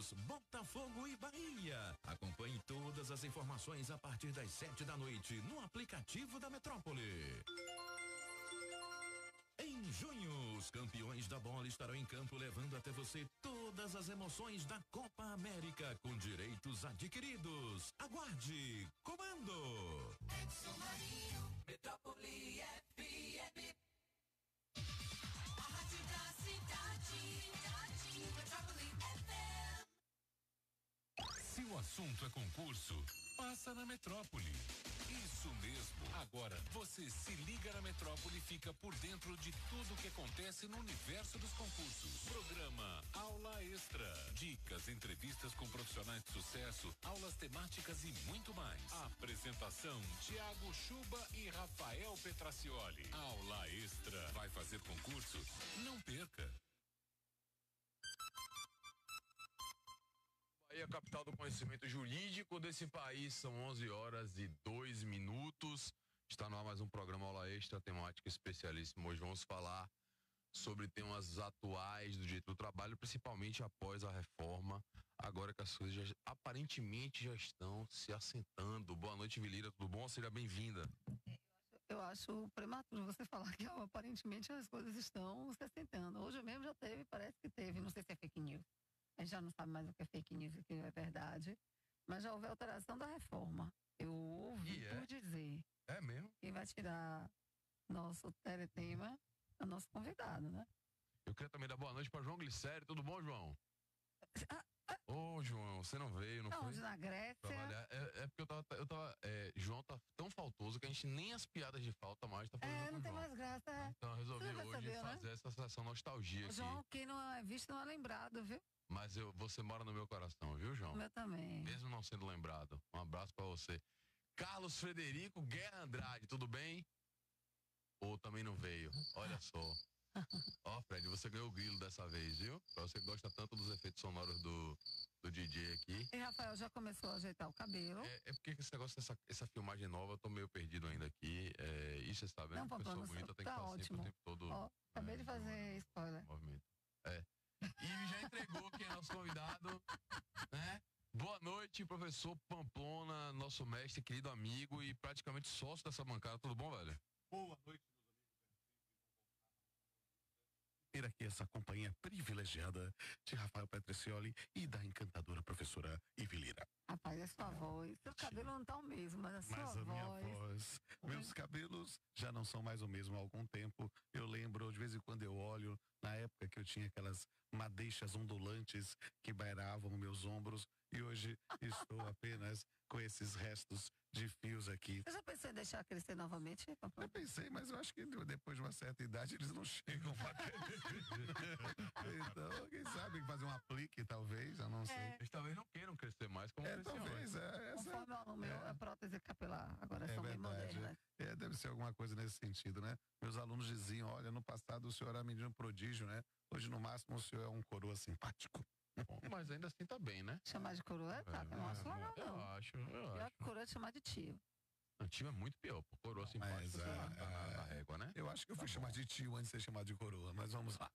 Santos, Botafogo e Bahia. Acompanhe todas as informações a partir das 7 da noite no aplicativo da Metrópole. Em junho, os campeões da bola estarão em campo levando até você todas as emoções da Copa América com direitos adquiridos. Aguarde! Comando! Edson Marinho, Metrópole FM. A rádio da cidade, Metrópole FM. Se o assunto é concurso, passa na Metrópole. Isso mesmo. Agora, você se liga na Metrópole e fica por dentro de tudo que acontece no universo dos concursos. Programa Aula Extra. Dicas, entrevistas com profissionais de sucesso, aulas temáticas e muito mais. Apresentação: Tiago Chuba e Rafael Petracioli. Aula Extra. Vai fazer concurso? Não perca. Bahia, capital do conhecimento jurídico desse país, são 11h02. Está no ar mais um programa Aula Extra, temática especialíssima. Hoje vamos falar sobre temas atuais do direito do trabalho, principalmente após a reforma, agora que as coisas aparentemente já estão se assentando. Boa noite, Vilira, tudo bom? Seja bem-vinda. Eu acho prematuro você falar que aparentemente as coisas estão se assentando. Hoje mesmo já teve, parece que teve, não sei se é fake news. A gente já não sabe mais o que é fake news e o que é verdade. Mas já houve alteração da reforma. Eu ouvi por dizer. É mesmo? Quem vai tirar nosso teletema é o nosso convidado, né? Eu queria também dar boa noite para João Glicério. Tudo bom, João? Ô, João, você não veio, não foi? Onde, na Grécia? Trabalhar. É porque eu tava João tá tão faltoso que a gente nem as piadas de falta mais tá fazendo. Não tem mais graça. Então eu resolvi Você hoje percebeu, fazer né? essa sessão nostalgia aqui. João, quem não é visto não é lembrado, viu? Mas você mora no meu coração, viu, João? O meu também. Mesmo não sendo lembrado. Um abraço pra você. Carlos Frederico Guerra Andrade, tudo bem? Ou também não veio? Olha só. Ó, Fred, você ganhou o grilo dessa vez, viu? Pra você que gosta tanto dos efeitos sonoros do DJ aqui. E Rafael já começou a ajeitar o cabelo. É porque esse negócio, essa filmagem nova, eu tô meio perdido ainda aqui. Isso você sabe, né? Não, Pessoa Pampano, bonita tem que tá estar sempre ótimo. o tempo todo. Ó, acabei de fazer spoiler. Movimento. E já entregou quem é nosso convidado, né? Boa noite, professor Pamplona, nosso mestre, querido amigo e praticamente sócio dessa bancada. Tudo bom, velho? Boa noite, meus amigos. Ter aqui essa companhia privilegiada de Rafael Petracioli e da encantadora professora Ivilira. Rapaz, é sua voz. Seu cabelo não tá o mesmo, mas a sua Mas a minha voz. voz, meus cabelos já não são mais o mesmo há algum tempo. Eu lembro, de vez em quando eu olho, na época que eu tinha aquelas madeixas ondulantes que bairavam meus ombros, e hoje estou apenas com esses restos de fios aqui. Você já pensou em deixar crescer novamente, Pampão? Eu pensei, mas eu acho que depois de uma certa idade eles não chegam pra Então, quem sabe fazer um aplique, talvez, eu não sei. Eles talvez não queiram crescer mais como cresciam Talvez, antes. Conforme o meu, a prótese capilar, agora são bem modernas. Deve ser alguma coisa nesse sentido, né? Meus alunos diziam, olha, no passado o senhor era menino prodígio, né? Hoje, no máximo, o senhor é um coroa simpático. Bom, mas ainda assim tá bem, né? Chamar de coroa, tá? Eu não acho legal, não. Eu acho. Pior que coroa é chamar de tio. O tio é muito pior, pô. Coroa simpático na régua, né? Eu acho que eu fui chamado de tio antes de ser chamado de coroa, mas vamos lá.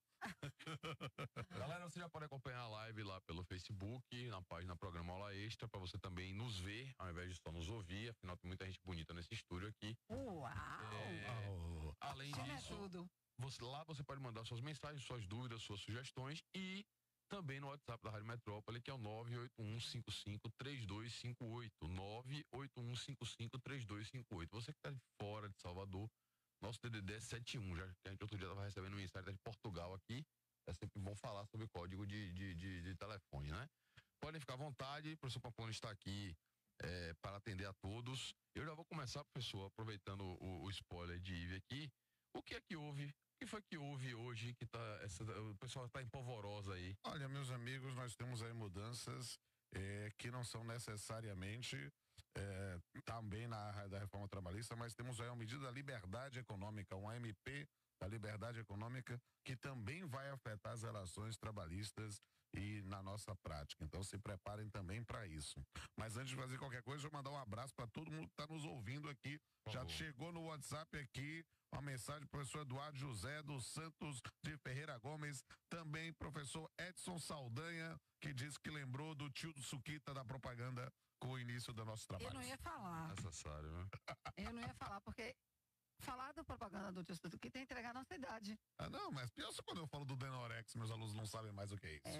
Galera, você já pode acompanhar a live lá pelo Facebook, na página Programa Aula Extra, pra você também nos ver, ao invés de só nos ouvir. Afinal, tem muita gente bonita nesse estúdio aqui. Uau! Além disso, lá você pode mandar suas mensagens, suas dúvidas, suas sugestões e também no WhatsApp da Rádio Metrópole, que é o 981553258. 981553258. Você que está de fora de Salvador, nosso DDD é 71, já que a gente outro dia estava recebendo mensagem de Portugal aqui. É sempre bom falar sobre código de telefone, né? Podem ficar à vontade, o professor Pamplona está aqui para atender a todos. Eu já vou começar, professor, aproveitando o spoiler de Ive aqui. O que é que houve? O que foi que houve hoje que o pessoal está empolvorosa aí? Olha, meus amigos, nós temos aí mudanças que não são necessariamente também na área da reforma trabalhista, mas temos aí uma medida da liberdade econômica, uma MP da liberdade econômica, que também vai afetar as relações trabalhistas e na nossa prática. Então se preparem também para isso. Mas antes de fazer qualquer coisa, deixa eu mandar um abraço para todo mundo que está nos ouvindo aqui. Já chegou no WhatsApp aqui uma mensagem do professor Eduardo José dos Santos de Ferreira Gomes, também professor Edson Saldanha, que disse que lembrou do tio do Suquita da propaganda com o início do nosso trabalho. Eu não ia falar. Necessário, né? Eu não ia falar, porque falar da propaganda do tio Suquita é entregar a nossa idade. Ah, não, mas pensa quando eu falo do Denorex, meus alunos não sabem mais o que é isso.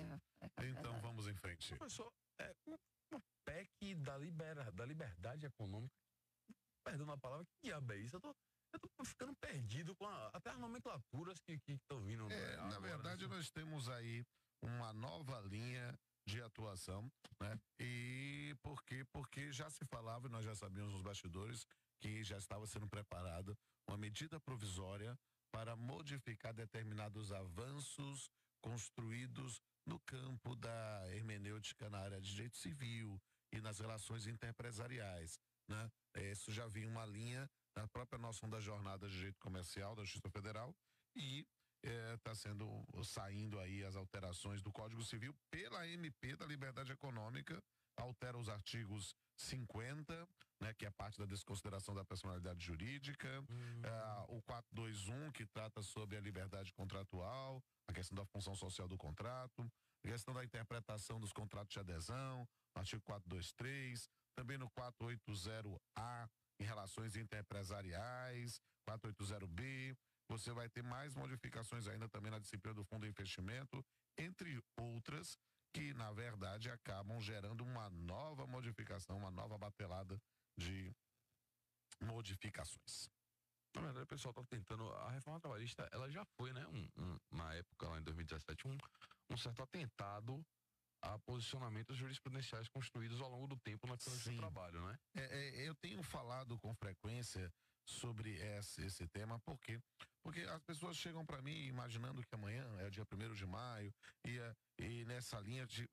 Então vamos em frente. Professor, o PEC da liberdade econômica, perdão a palavra, que diabo é isso? Eu tô ficando perdido com até as nomenclaturas que estão vindo. Na verdade, nós temos aí uma nova linha de atuação, né? E por quê? Porque já se falava, e nós já sabíamos nos bastidores, que já estava sendo preparada uma medida provisória para modificar determinados avanços construídos no campo da hermenêutica na área de direito civil e nas relações interempresariais, né? Isso já vinha uma linha na própria noção da jornada de direito comercial da Justiça Federal e está saindo aí as alterações do Código Civil pela MP da Liberdade Econômica, altera os artigos 50, né, que é parte da desconsideração da personalidade jurídica, o 421, que trata sobre a liberdade contratual, a questão da função social do contrato, a questão da interpretação dos contratos de adesão, artigo 423, também no 480A, em relações interempresariais, 480B, você vai ter mais modificações ainda também na disciplina do Fundo de Investimento, entre outras, que na verdade acabam gerando uma nova modificação, uma nova batelada de modificações. Na verdade, o pessoal está tentando, a reforma trabalhista, ela já foi, né, na época, lá em 2017, um certo atentado a posicionamentos jurisprudenciais construídos ao longo do tempo na questão do trabalho, né? Eu tenho falado com frequência sobre esse tema, por quê? Porque as pessoas chegam para mim imaginando que amanhã é dia 1º de maio e nessa linha de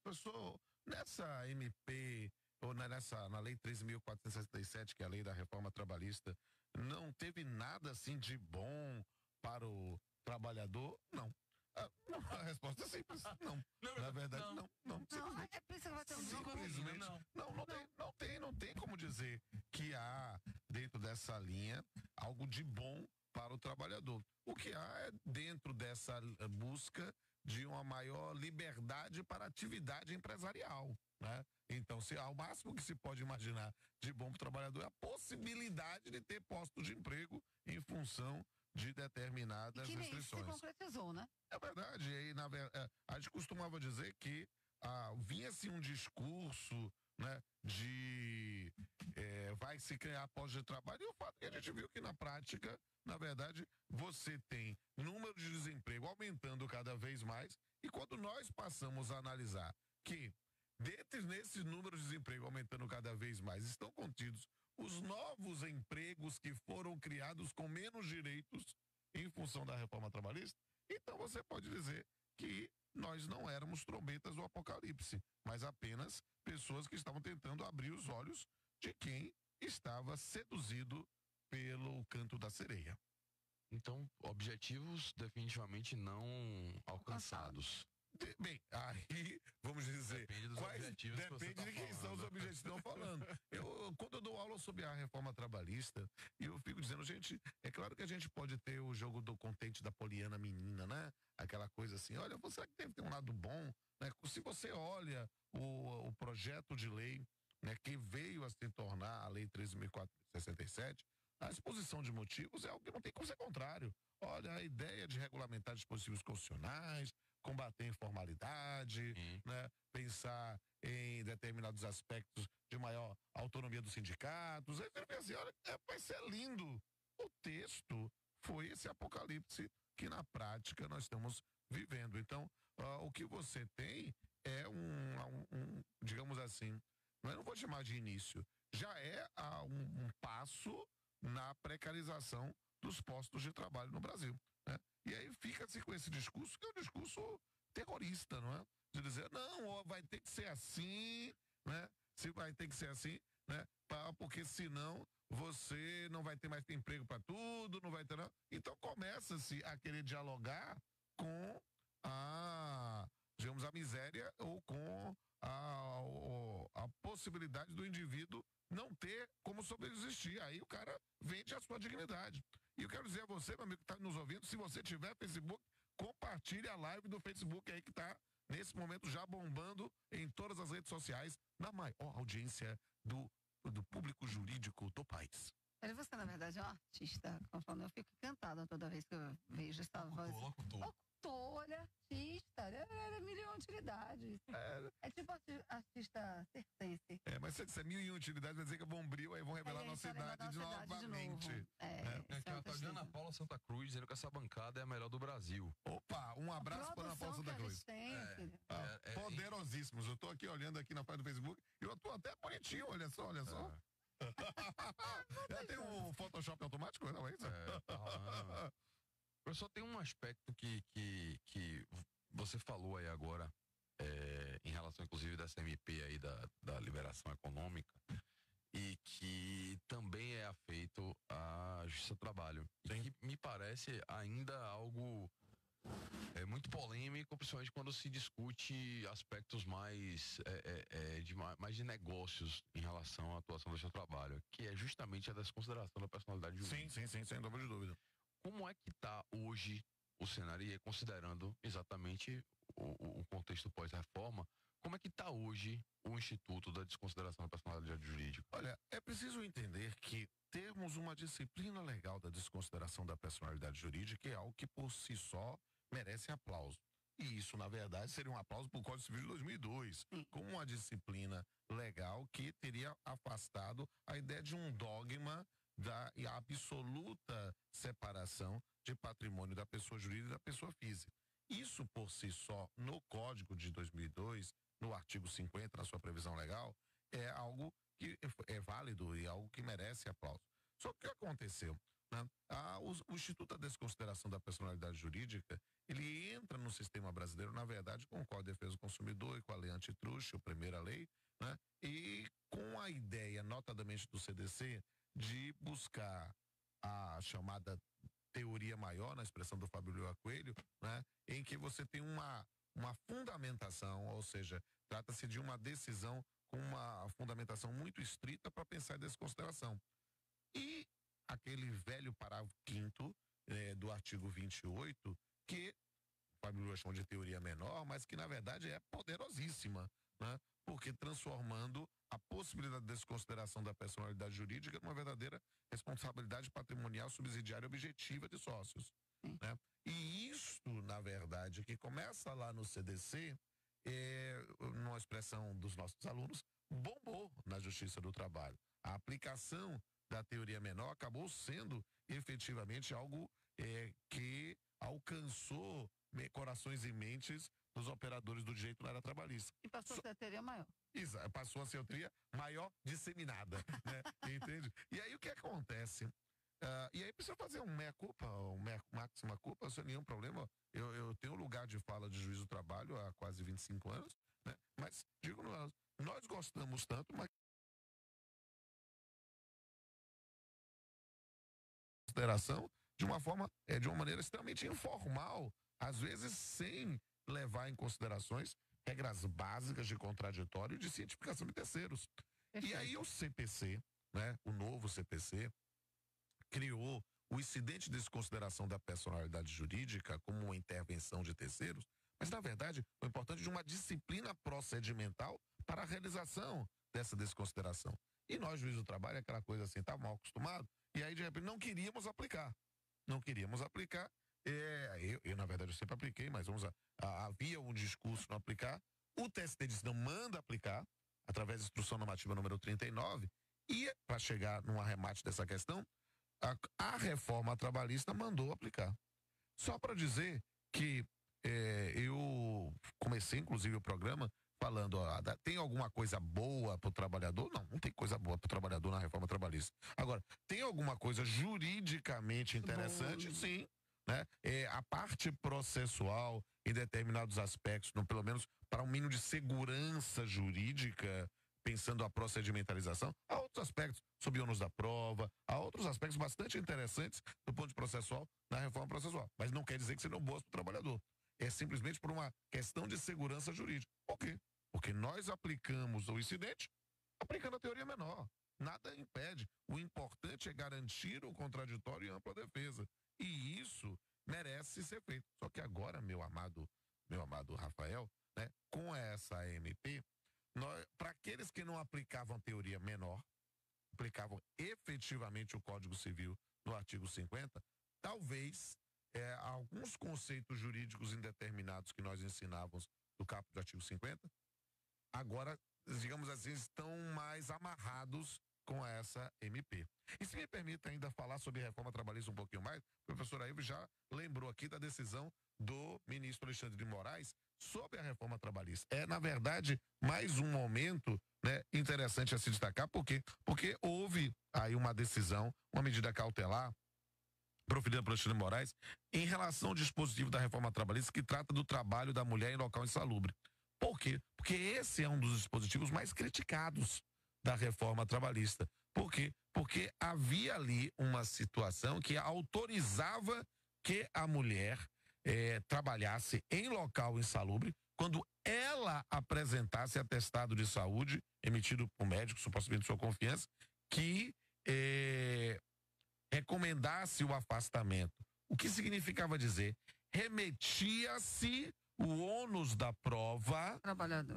pessoa, nessa MP ou na Lei 13.467, que é a lei da reforma trabalhista, não teve nada assim de bom para o trabalhador? Não. Não, a resposta é simples. Não. Na verdade, não. Não, é por isso que vai ter um simplesmente não tem como dizer que há dentro dessa linha algo de bom para o trabalhador. O que há é dentro dessa busca de uma maior liberdade para a atividade empresarial, né? Então, se há o máximo que se pode imaginar de bom para o trabalhador é a possibilidade de ter postos de emprego em função de determinadas restrições. Se concretizou, né? É verdade. E a gente costumava dizer que vinha-se um discurso, né, de vai se criar postos de trabalho, e o fato é que a gente viu que na prática, na verdade, você tem número de desemprego aumentando cada vez mais, e quando nós passamos a analisar que nesses números de desemprego aumentando cada vez mais, estão contidos os novos empregos que foram criados com menos direitos em função da reforma trabalhista, então você pode dizer que nós não éramos trombetas do apocalipse, mas apenas pessoas que estavam tentando abrir os olhos de quem estava seduzido pelo canto da sereia. Então, objetivos definitivamente não alcançados. Bem, aí, vamos dizer, depende dos objetivos que você tá de quem são os falando. objetivos que estão falando. Quando eu dou aula sobre a reforma trabalhista, eu fico dizendo, gente, é claro que a gente pode ter o jogo do contente da poliana menina, né? Aquela coisa assim, olha, será que deve ter um lado bom, né? Se você olha o projeto de lei, né, que veio a se tornar a Lei 13.467, a exposição de motivos é algo que não tem como ser contrário. Olha, a ideia de regulamentar dispositivos constitucionais, combater a informalidade, né, pensar em determinados aspectos de maior autonomia dos sindicatos. Aí você vê assim, olha, vai ser lindo. O texto foi esse apocalipse que na prática nós estamos vivendo. Então, o que você tem é digamos assim, eu não vou chamar de início, já é um passo na precarização dos postos de trabalho no Brasil, né? E aí fica-se com esse discurso, que é um discurso terrorista, não é? De dizer, não, vai ter que ser assim, né? Se vai ter que ser assim, né? Porque senão você não vai ter mais emprego para tudo, não vai ter nada. Então começa-se a querer dialogar com digamos, a miséria ou com a possibilidade do indivíduo não ter como sobreexistir. Aí o cara vende a sua dignidade. E eu quero dizer a você, meu amigo que está nos ouvindo, se você tiver Facebook, compartilhe a live do Facebook aí que está nesse momento já bombando em todas as redes sociais, na maior audiência do público jurídico do país. Mas você, na verdade, é um artista. Conforme eu fico encantada toda vez que eu vejo essa voz. Locutor, ele é artista, ele é milhão de utilidades. É tipo artista circense. Mas se disser 1000 utilidades, vai dizer que é Bombril, aí vão revelar a nossa idade novamente. Aqui ó, tá a Ana Paula Santa Cruz dizendo que essa bancada é a melhor do Brasil. Opa, um abraço para Ana Paula Santa Cruz. Poderosíssimos. Eu tô aqui olhando aqui na página do Facebook e eu tô até bonitinho, olha só. Já tem um Photoshop automático, não é isso? Tá rolando. Eu só tenho um aspecto que você falou aí agora, em relação, inclusive, dessa MP aí da liberação econômica, e que também é afeito à Justiça do Trabalho. E que me parece ainda algo muito polêmico, principalmente quando se discute aspectos mais de negócios em relação à atuação do seu trabalho, que é justamente a desconsideração da personalidade jurídica. Sim, sem dúvida. Como é que está hoje o cenário, e considerando exatamente o contexto pós-reforma, como é que está hoje o Instituto da Desconsideração da Personalidade Jurídica? Olha, é preciso entender que termos uma disciplina legal da desconsideração da personalidade jurídica é algo que por si só merece aplauso. E isso, na verdade, seria um aplauso para o Código Civil de 2002, como uma disciplina legal que teria afastado a ideia de um dogma da absoluta separação de patrimônio da pessoa jurídica e da pessoa física. Isso por si só, no Código de 2002, no artigo 50, na sua previsão legal, é algo que é válido e algo que merece aplauso. Só que o que aconteceu? Né? O Instituto da Desconsideração da Personalidade Jurídica, ele entra no sistema brasileiro, na verdade, com o Código de Defesa do Consumidor e com a lei antitruste, a primeira lei, né? E com a ideia, notadamente do CDC, de buscar a chamada teoria maior, na expressão do Fábio Lioa Coelho, né? Em que você tem uma fundamentação, ou seja, trata-se de uma decisão com uma fundamentação muito estrita para pensar em desconsideração. E aquele velho parágrafo 5º do artigo 28, que o Fábio Lioa chama de teoria menor, mas que na verdade é poderosíssima, né? Porque transformando a possibilidade de desconsideração da personalidade jurídica numa verdadeira responsabilidade patrimonial subsidiária objetiva de sócios. Né? E isto, na verdade, que começa lá no CDC, numa expressão dos nossos alunos, bombou na Justiça do Trabalho. A aplicação da teoria menor acabou sendo efetivamente algo que alcançou corações e mentes dos operadores do direito na área trabalhista. E passou a ser a teoria maior. Exato, passou a ser a teoria maior disseminada, né? Entende? E aí o que acontece? E aí precisa fazer um meia-culpa, máxima culpa, sem nenhum problema. Eu tenho lugar de fala de juiz do trabalho há quase 25 anos, né? Mas, digo, nós gostamos tanto, mas consideração de uma maneira extremamente informal, às vezes sem levar em considerações regras básicas de contraditório e de cientificação de terceiros. Perfeito. E aí o CPC, né, o novo CPC, criou o incidente de desconsideração da personalidade jurídica como uma intervenção de terceiros, mas na verdade o importante é de uma disciplina procedimental para a realização dessa desconsideração. E nós, juiz do trabalho, aquela coisa assim, tá mal acostumado, e aí de repente não queríamos aplicar. Eu, na verdade, eu sempre apliquei, mas havia um discurso não aplicar. O TST disse não manda aplicar, através da instrução normativa número 39, e para chegar num arremate dessa questão, a reforma trabalhista mandou aplicar. Só para dizer que eu comecei, inclusive, o programa falando, tem alguma coisa boa para o trabalhador? Não tem coisa boa para o trabalhador na reforma trabalhista. Agora, tem alguma coisa juridicamente interessante? Bom. Sim. Né? A parte processual, em determinados aspectos, pelo menos para um mínimo de segurança jurídica, pensando a procedimentalização, outros aspectos, sob ônus da prova, há outros aspectos bastante interessantes do ponto de processual na reforma processual. Mas não quer dizer que seriam boas para o trabalhador. É simplesmente por uma questão de segurança jurídica. Por quê? Porque nós aplicamos o incidente aplicando a teoria menor. Nada impede. O importante é garantir o contraditório e ampla defesa. E isso merece ser feito. Só que agora, meu amado Rafael, né, com essa MP, para aqueles que não aplicavam teoria menor, aplicavam efetivamente o Código Civil no artigo 50, talvez alguns conceitos jurídicos indeterminados que nós ensinávamos no caput do artigo 50, agora, digamos assim, estão mais amarrados com essa MP. E se me permite ainda falar sobre reforma trabalhista um pouquinho mais, o professor Ailton já lembrou aqui da decisão do ministro Alexandre de Moraes sobre a reforma trabalhista. É, na verdade, mais um momento, né, interessante a se destacar, porque houve aí uma decisão, uma medida cautelar proferida pelo Alexandre de Moraes em relação ao dispositivo da reforma trabalhista que trata do trabalho da mulher em local insalubre. Por quê? Porque esse é um dos dispositivos mais criticados da reforma trabalhista. Por quê? Porque havia ali uma situação que autorizava que a mulher trabalhasse em local insalubre quando ela apresentasse atestado de saúde emitido por médico, supostamente de sua confiança, que recomendasse o afastamento. O que significava dizer? Remetia-se o ônus da prova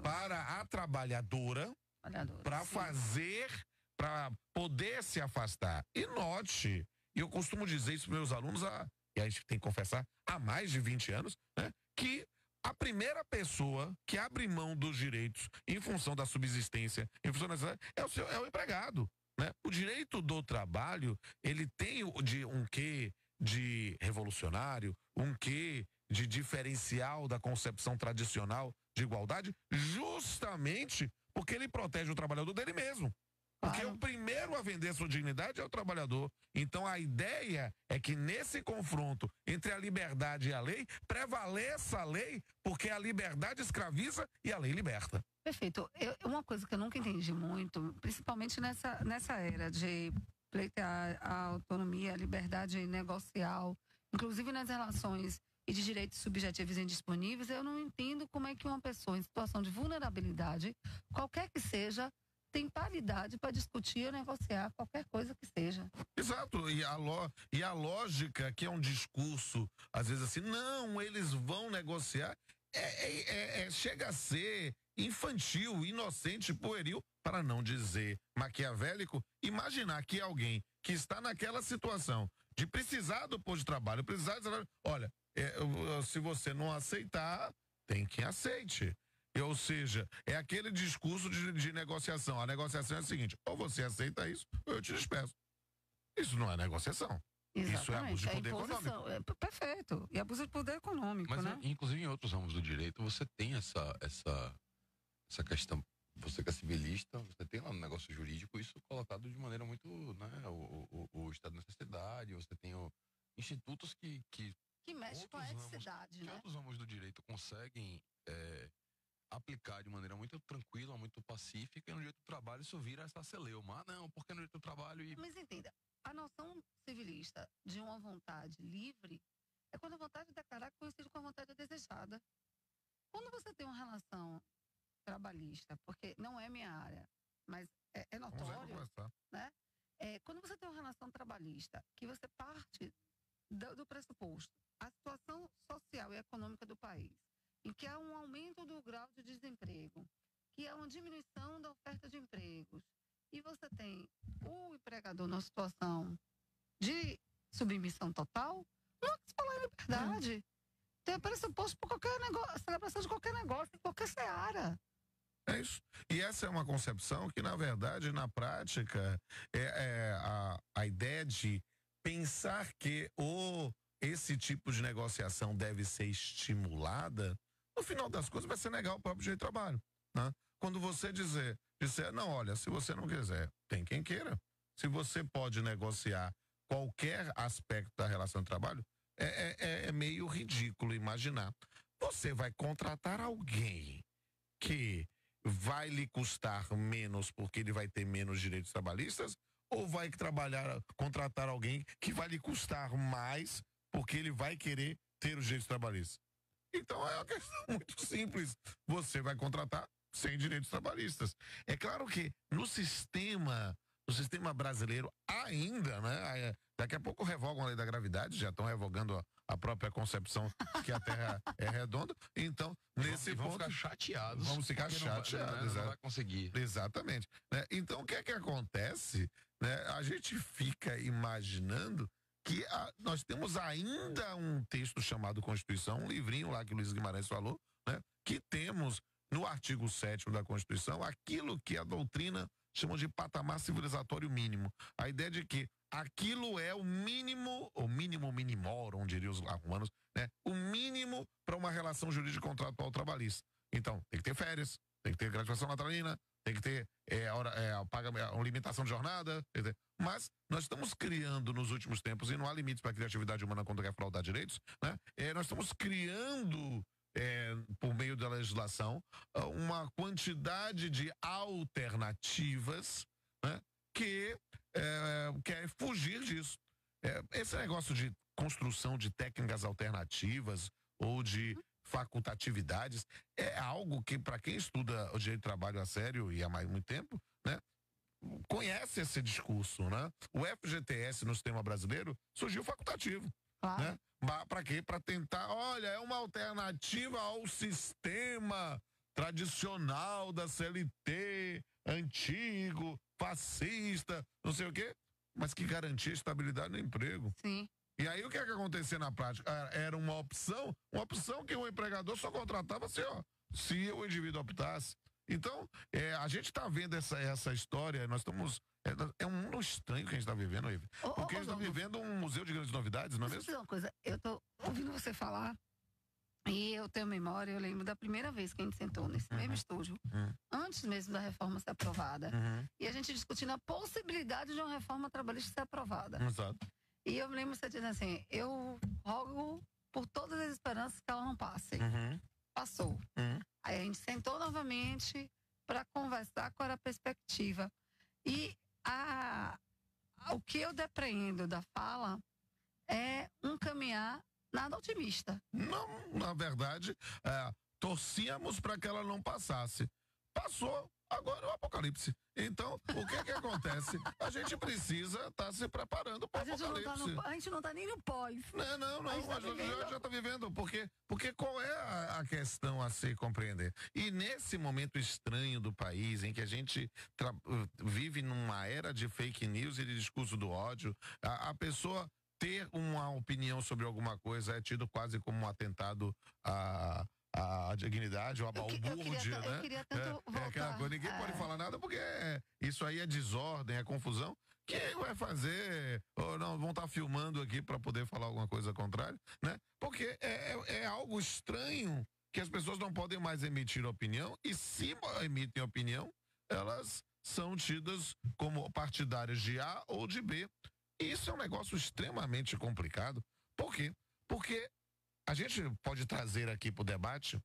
para a trabalhadora para fazer, para poder se afastar. E note, e eu costumo dizer isso para meus alunos, e a gente tem que confessar, há mais de 20 anos, né, que a primeira pessoa que abre mão dos direitos em função da subsistência, em função da é o empregado. Né? O direito do trabalho, ele tem um quê de revolucionário, um quê de diferencial da concepção tradicional de igualdade, justamente porque ele protege o trabalhador dele mesmo. Porque o primeiro a vender sua dignidade é o trabalhador. Então a ideia é que nesse confronto entre a liberdade e a lei, prevaleça a lei, porque a liberdade escraviza e a lei liberta. Perfeito. Uma coisa que eu nunca entendi muito, principalmente nessa era de pleitear a autonomia, a liberdade negocial, inclusive nas relações e de direitos subjetivos indisponíveis, eu não entendo como é que uma pessoa em situação de vulnerabilidade, qualquer que seja, tem paridade para discutir ou negociar qualquer coisa que seja. Exato, e a lógica que é um discurso, às vezes assim, não, eles vão negociar, chega a ser infantil, inocente, pueril, para não dizer maquiavélico, imaginar que alguém que está naquela situação de precisar do posto de trabalho, olha, se você não aceitar, tem quem aceite. Ou seja, é aquele discurso de negociação. A negociação é a seguinte: ou você aceita isso, ou eu te despeço. Isso não é negociação. Exatamente. Isso é abuso de poder econômico. Perfeito. E abuso de poder econômico, Mas, né? inclusive, em outros ramos do direito, você tem essa questão. Você que é civilista, você tem lá no negócio jurídico isso colocado de maneira muito, né? O estado de necessidade, você tem institutos que mexe com a eticidade, né? Outros ramos do direito conseguem aplicar de maneira muito tranquila, muito pacífica, e no direito do trabalho isso vira essa celeuma. Ah, não, porque no direito do trabalho... Mas entenda, a noção civilista de uma vontade livre é quando a vontade declarada coincide com a vontade desejada. Quando você tem uma relação trabalhista, porque não é minha área, mas é notório, né? Quando você tem uma relação trabalhista, que você parte do pressuposto, a situação social e econômica do país, em que há um aumento do grau de desemprego, que há uma diminuição da oferta de empregos, e você tem o empregador numa situação de submissão total, não há que se falar em liberdade. Tem pressuposto para qualquer negócio, celebração de qualquer negócio, em qualquer seara. É isso. E essa é uma concepção que, na verdade, na prática, a ideia de pensar que esse tipo de negociação deve ser estimulada, no final das contas vai ser negar o próprio direito de trabalho. Né? Quando você disser, não, olha, se você não quiser, tem quem queira. Se você pode negociar qualquer aspecto da relação de trabalho, é meio ridículo imaginar. Você vai contratar alguém que vai lhe custar menos porque ele vai ter menos direitos trabalhistas? Ou vai contratar alguém que vai lhe custar mais porque ele vai querer ter os direitos trabalhistas? Então é uma questão muito simples. Você vai contratar sem direitos trabalhistas. É claro que no sistema brasileiro ainda, né? Daqui a pouco revogam a lei da gravidade, já estão revogando a própria concepção que a Terra é redonda. Então, nesse vão ponto... ficar chateados. Vamos ficar porque não vai- chateados. Não vai conseguir. Exatamente. Né? Então, o que é que acontece? Né? A gente fica imaginando que nós temos ainda um texto chamado Constituição, um livrinho lá que o Luiz Guimarães falou, né? Que temos no artigo 7º da Constituição aquilo que a doutrina chama de patamar civilizatório mínimo. A ideia de que aquilo é o mínimo minimorum, diriam os romanos, né? O mínimo para uma relação jurídica contratual trabalhista. Então, tem que ter férias, tem que ter gratificação natalina, tem que ter limitação de jornada. Mas nós estamos criando nos últimos tempos, e não há limites para a criatividade humana quando quer fraudar direitos, né? Nós estamos criando, por meio da legislação, uma quantidade de alternativas, né? Que quer fugir disso. Esse negócio de construção de técnicas alternativas ou de facultatividades é algo que, para quem estuda o direito do trabalho a sério e há muito tempo, né, conhece esse discurso, né? O FGTS no sistema brasileiro surgiu facultativo, né? Para quê? Para tentar, olha, é uma alternativa ao sistema tradicional da CLT, antigo, fascista, não sei o quê, mas que garantia estabilidade no emprego. Sim. E aí o que é que acontecia na prática? Era uma opção que o empregador só contratava se o indivíduo optasse. Então, a gente está vendo essa história, nós estamos... É um mundo estranho que a gente está vivendo, Eve. Porque a gente está vivendo um museu de grandes novidades, não é mesmo? Deixa eu dizer uma coisa, eu tô ouvindo você falar e eu tenho memória, eu lembro da primeira vez que a gente sentou nesse mesmo estúdio, antes mesmo da reforma ser aprovada, e a gente discutindo a possibilidade de uma reforma trabalhista ser aprovada. Exato. E eu me lembro você dizendo assim, eu rogo por todas as esperanças que ela não passe. Passou. Aí a gente sentou novamente para conversar qual era a perspectiva. E o que eu depreendo da fala é um caminhar nada otimista. Não, na verdade, torcíamos para que ela não passasse. Passou, agora é o apocalipse. Então, o que acontece? A gente precisa estar se preparando para o apocalipse. A gente não tá nem no pós. Não, a gente já está vivendo. Porque qual é a questão a se compreender? E nesse momento estranho do país, em que a gente vive numa era de fake news e de discurso do ódio, a pessoa ter uma opinião sobre alguma coisa é tido quase como um atentado a dignidade, ou a balbúrdia, né? Eu queria tanto voltar. Aquela coisa, ninguém pode falar nada porque isso aí é desordem, é confusão. Quem vai fazer? Ou não, vão estar filmando aqui para poder falar alguma coisa contrária, né? Porque é algo estranho que as pessoas não podem mais emitir opinião, e se emitem opinião, elas são tidas como partidárias de A ou de B. E isso é um negócio extremamente complicado. Por quê? Porque a gente pode trazer aqui para o debate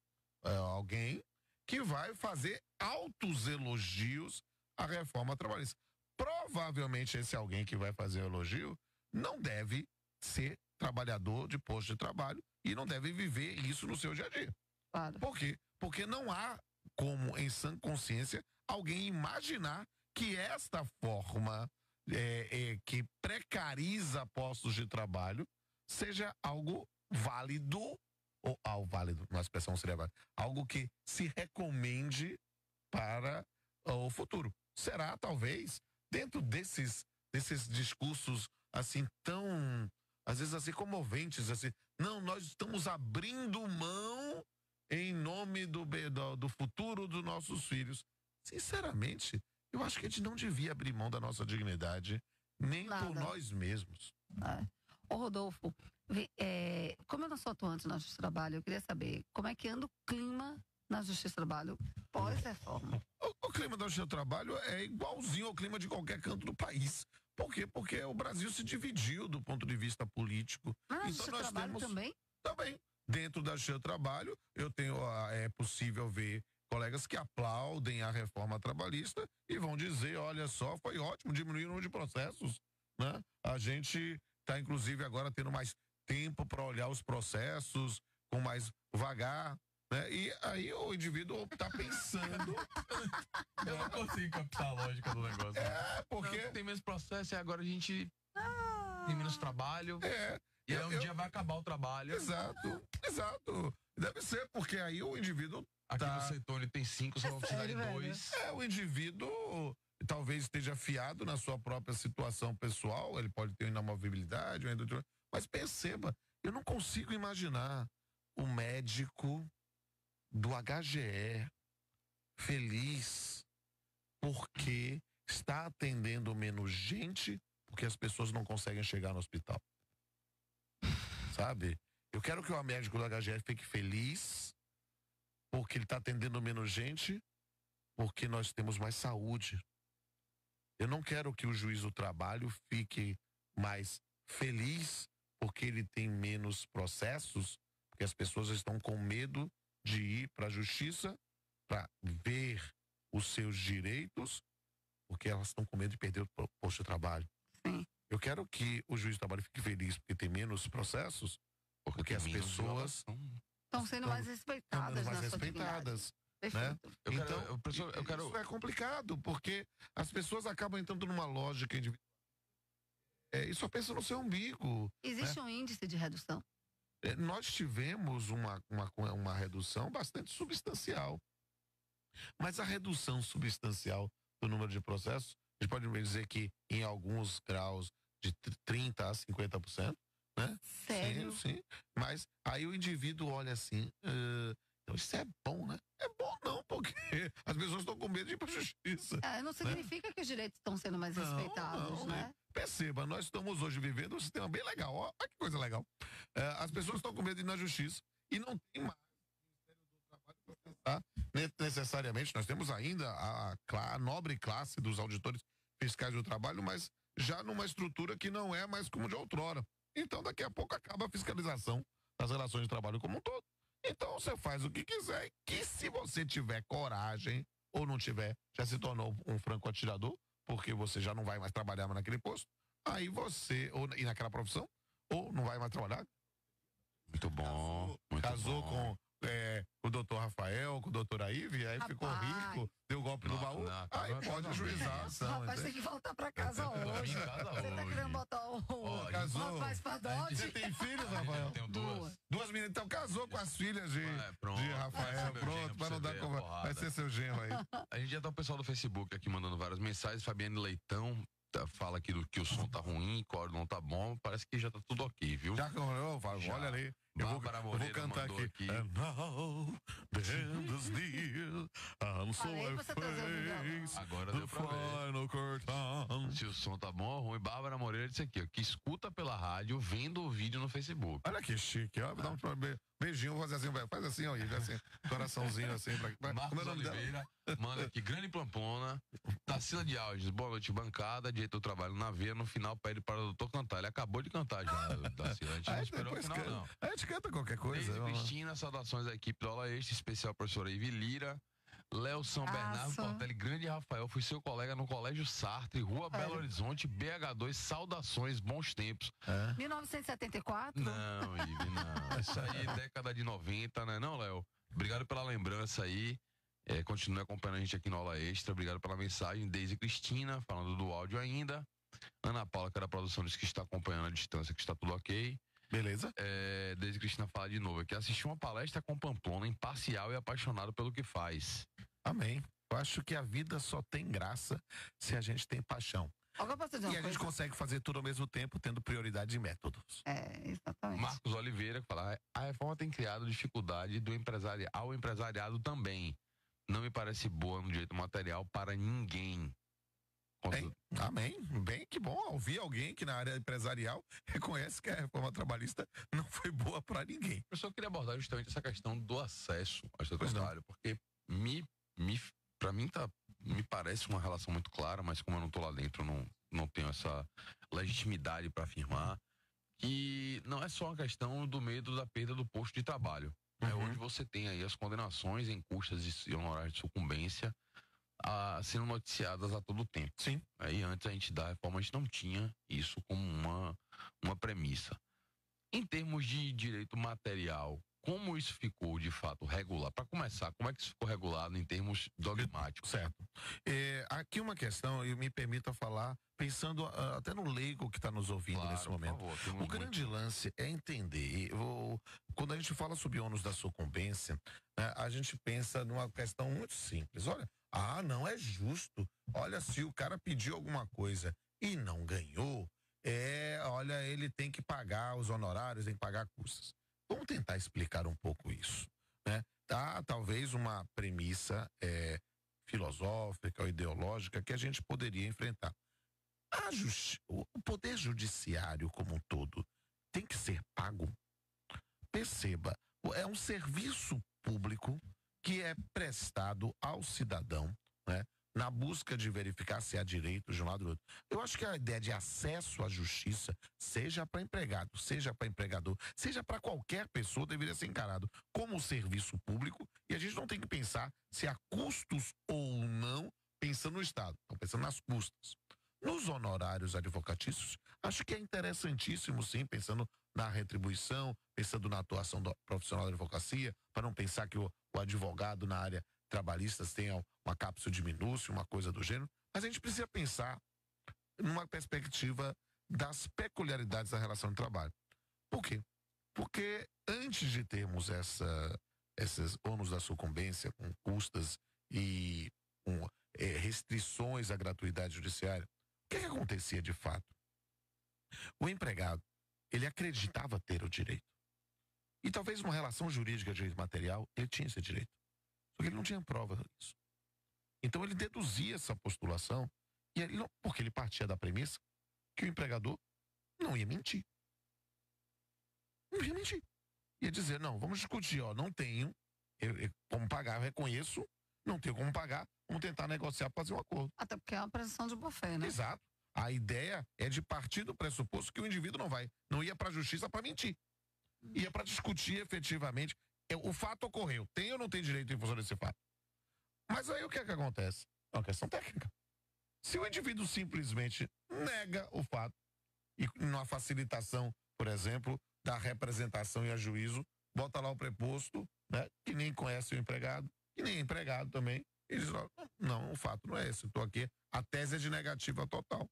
alguém que vai fazer altos elogios à reforma trabalhista. Provavelmente esse alguém que vai fazer elogio não deve ser trabalhador de posto de trabalho e não deve viver isso no seu dia a dia. Claro. Por quê? Porque não há como, em sã consciência, alguém imaginar que esta forma que precariza postos de trabalho seja algo válido, ou válido, uma expressão seria válida, algo que se recomende para o futuro. Será, talvez, dentro desses discursos assim tão, às vezes assim, comoventes, assim, não, nós estamos abrindo mão em nome do futuro dos nossos filhos. Sinceramente, eu acho que a gente não devia abrir mão da nossa dignidade, nem por nós mesmos. Ô Rodolfo, como eu não sou atuante na Justiça do Trabalho, eu queria saber como é que anda o clima na Justiça do Trabalho pós-reforma. O clima da Justiça do Trabalho é igualzinho ao clima de qualquer canto do país. Por quê? Porque o Brasil se dividiu do ponto de vista político. Mas na então Justiça do Trabalho também? Também. Dentro da Justiça do Trabalho, é possível ver colegas que aplaudem a reforma trabalhista e vão dizer, olha só, foi ótimo, diminuir o número de processos, né? A gente está, inclusive, agora tendo mais tempo para olhar os processos com mais vagar, né? E aí o indivíduo está pensando. Eu não consigo captar a lógica do negócio. Porque Não, tem menos processo e agora a gente tem menos trabalho. E aí um dia vai acabar o trabalho. Exato. Deve ser, porque aí o indivíduo Aqui no setor ele tem 5, só vai precisar de 2. O indivíduo talvez esteja afiado na sua própria situação pessoal, ele pode ter inamovibilidade, mas perceba, eu não consigo imaginar o médico do HGE feliz porque está atendendo menos gente porque as pessoas não conseguem chegar no hospital. Sabe? Eu quero que o médico do HGE fique feliz porque ele está atendendo menos gente, porque nós temos mais saúde. Eu não quero que o juiz do trabalho fique mais feliz porque ele tem menos processos, porque as pessoas estão com medo de ir para a justiça para ver os seus direitos, porque elas estão com medo de perder o posto de trabalho. Sim. Eu quero que o juiz do trabalho fique feliz porque tem menos processos, porque as pessoas estão sendo mais respeitadas na sua atividade. Né? Perfeito. Isso é complicado, porque as pessoas acabam entrando numa lógica individual. E só pensa no seu umbigo. Existe um índice de redução? Nós tivemos uma redução bastante substancial. Mas a redução substancial do número de processos, a gente pode dizer que em alguns graus de 30% a 50%, né? Sério? Sim. Mas aí o indivíduo olha assim, então isso é bom, né? É bom não, porque as pessoas estão com medo de ir para a justiça. Não significa que os direitos estão sendo mais respeitados, né? Perceba, nós estamos hoje vivendo um sistema bem legal, ó, olha que coisa legal. As pessoas estão com medo de ir na justiça e não tem mais o Ministério do Trabalho para pensar necessariamente. Nós temos ainda a nobre classe dos auditores fiscais do trabalho, mas já numa estrutura que não é mais como de outrora. Então, daqui a pouco acaba a fiscalização das relações de trabalho como um todo. Então, você faz o que quiser, que se você tiver coragem ou não tiver, já se tornou um franco atirador, porque você já não vai mais trabalhar naquele posto, aí você, e naquela profissão, ou não vai mais trabalhar. Muito bom. Casou com o doutor Rafael, com o doutor Aíve, aí ficou rico, deu golpe no baú, aí pode ajuizar a ação. Rapaz, tem que voltar pra casa hoje. Você tá querendo botar o rapaz pra dote? Você tem filhos, Rafael? Eu tenho 2. 2 meninas, então casou com as filhas de Rafael, pronto, para não dar conversa. Vai ser seu genro aí. A gente já tá o pessoal do Facebook aqui mandando várias mensagens. Fabiane Leitão fala aqui do que o som tá ruim, o áudio não tá bom. Parece que já tá tudo ok, viu? Olha ali. Eu vou cantar aqui. And now, the end is near, and so I face agora the deu pra ver. final curtain. Se o som tá bom ou ruim, Bárbara Moreira disse aqui, ó, que escuta pela rádio vendo o vídeo no Facebook. Olha que chique, ó. Dá um beijinho, vou fazer assim, faz assim, ó, assim, coraçãozinho assim. Marcos Oliveira manda aqui, grande Pamplona, Tarsila de Alves, boa noite, bancada, direito do trabalho na veia, no final pede para o doutor cantar. Ele acabou de cantar já, Tarsila, a gente não esperou o final, não. A gente canta qualquer coisa. Neide Cristina, saudações à equipe do Aula Extra, especial professora Ivy Lira, Léo São Bernardo Portelli, grande Rafael, fui seu colega no Colégio Sartre, Rua Belo Horizonte, BH2, saudações, bons tempos. 1974? Não, Ivy, não. Isso aí, década de 90, né? Não, Léo? Obrigado pela lembrança aí. Continue acompanhando a gente aqui no Aula Extra. Obrigado pela mensagem. Deise Cristina, falando do áudio ainda. Ana Paula, que era a produção, disse que está acompanhando a distância, que está tudo ok. Beleza. Deise Cristina fala de novo aqui. Assisti uma palestra com Pamplona, imparcial e apaixonado pelo que faz. Amém. Eu acho que a vida só tem graça se a gente tem paixão. E a gente consegue fazer tudo ao mesmo tempo, tendo prioridade de métodos. Exatamente. Marcos Oliveira fala, a reforma tem criado dificuldade ao empresariado também. Não me parece boa no direito material para ninguém. Amém. Bem, que bom ouvir alguém que na área empresarial reconhece que a reforma trabalhista não foi boa para ninguém. Eu só queria abordar justamente essa questão do acesso ao seu trabalho, porque para mim me parece uma relação muito clara, mas como eu não tô lá dentro, não tenho essa legitimidade para afirmar que não é só uma questão do medo da perda do posto de trabalho. Hoje você tem aí as condenações em custas e honorários de sucumbência sendo noticiadas a todo tempo. Sim. E antes a gente da reforma, a gente não tinha isso como uma premissa. Em termos de direito material, como isso ficou de fato regular? Para começar, como é que isso ficou regulado em termos dogmáticos? Certo. Aqui uma questão, e me permita falar, pensando até no leigo que está nos ouvindo Claro, nesse momento. por favor, O grande lance é entender. Quando a gente fala sobre ônus da sucumbência, né, a gente pensa numa questão muito simples. Olha, não é justo. Olha, se o cara pediu alguma coisa e não ganhou, olha, ele tem que pagar os honorários, tem que pagar custas. Vamos tentar explicar um pouco isso, né? Talvez uma premissa filosófica ou ideológica que a gente poderia enfrentar. O poder judiciário como um todo tem que ser pago. Perceba, é um serviço público que é prestado ao cidadão, né? Na busca de verificar se há direitos de um lado ou do outro. Eu acho que a ideia de acesso à justiça, seja para empregado, seja para empregador, seja para qualquer pessoa, deveria ser encarado como um serviço público, e a gente não tem que pensar se há custos ou não, pensando no Estado, não pensando nas custas. Nos honorários advocatícios, acho que é interessantíssimo, sim, pensando na retribuição, pensando na atuação do profissional da advocacia, para não pensar que o advogado na área trabalhistas tenha uma cápsula de minúcia, uma coisa do gênero, mas a gente precisa pensar numa perspectiva das peculiaridades da relação de trabalho. Por quê? Porque antes de termos esses ônus da sucumbência com custas e com restrições à gratuidade judiciária, o que acontecia de fato? O empregado, ele acreditava ter o direito. E talvez uma relação jurídica de direito material, ele tinha esse direito. Só que ele não tinha prova disso. Então ele deduzia essa postulação, e ele não, porque ele partia da premissa que o empregador não ia mentir. Não ia mentir. Ia dizer, não, vamos discutir, não tenho como pagar, eu reconheço, não tenho como pagar, vamos tentar negociar para fazer um acordo. Até porque é uma presunção de boa-fé, né? Exato. A ideia é de partir do pressuposto que o indivíduo não ia para a justiça para mentir. Ia para discutir efetivamente. O fato ocorreu, tem ou não tem direito em função desse fato? Mas aí o que é que acontece? É uma questão técnica. Se o indivíduo simplesmente nega o fato, e numa facilitação, por exemplo, da representação e a juízo, bota lá o preposto, né, que nem conhece o empregado, que nem é empregado também, e diz, não, o fato não é esse, estou aqui, a tese é de negativa total.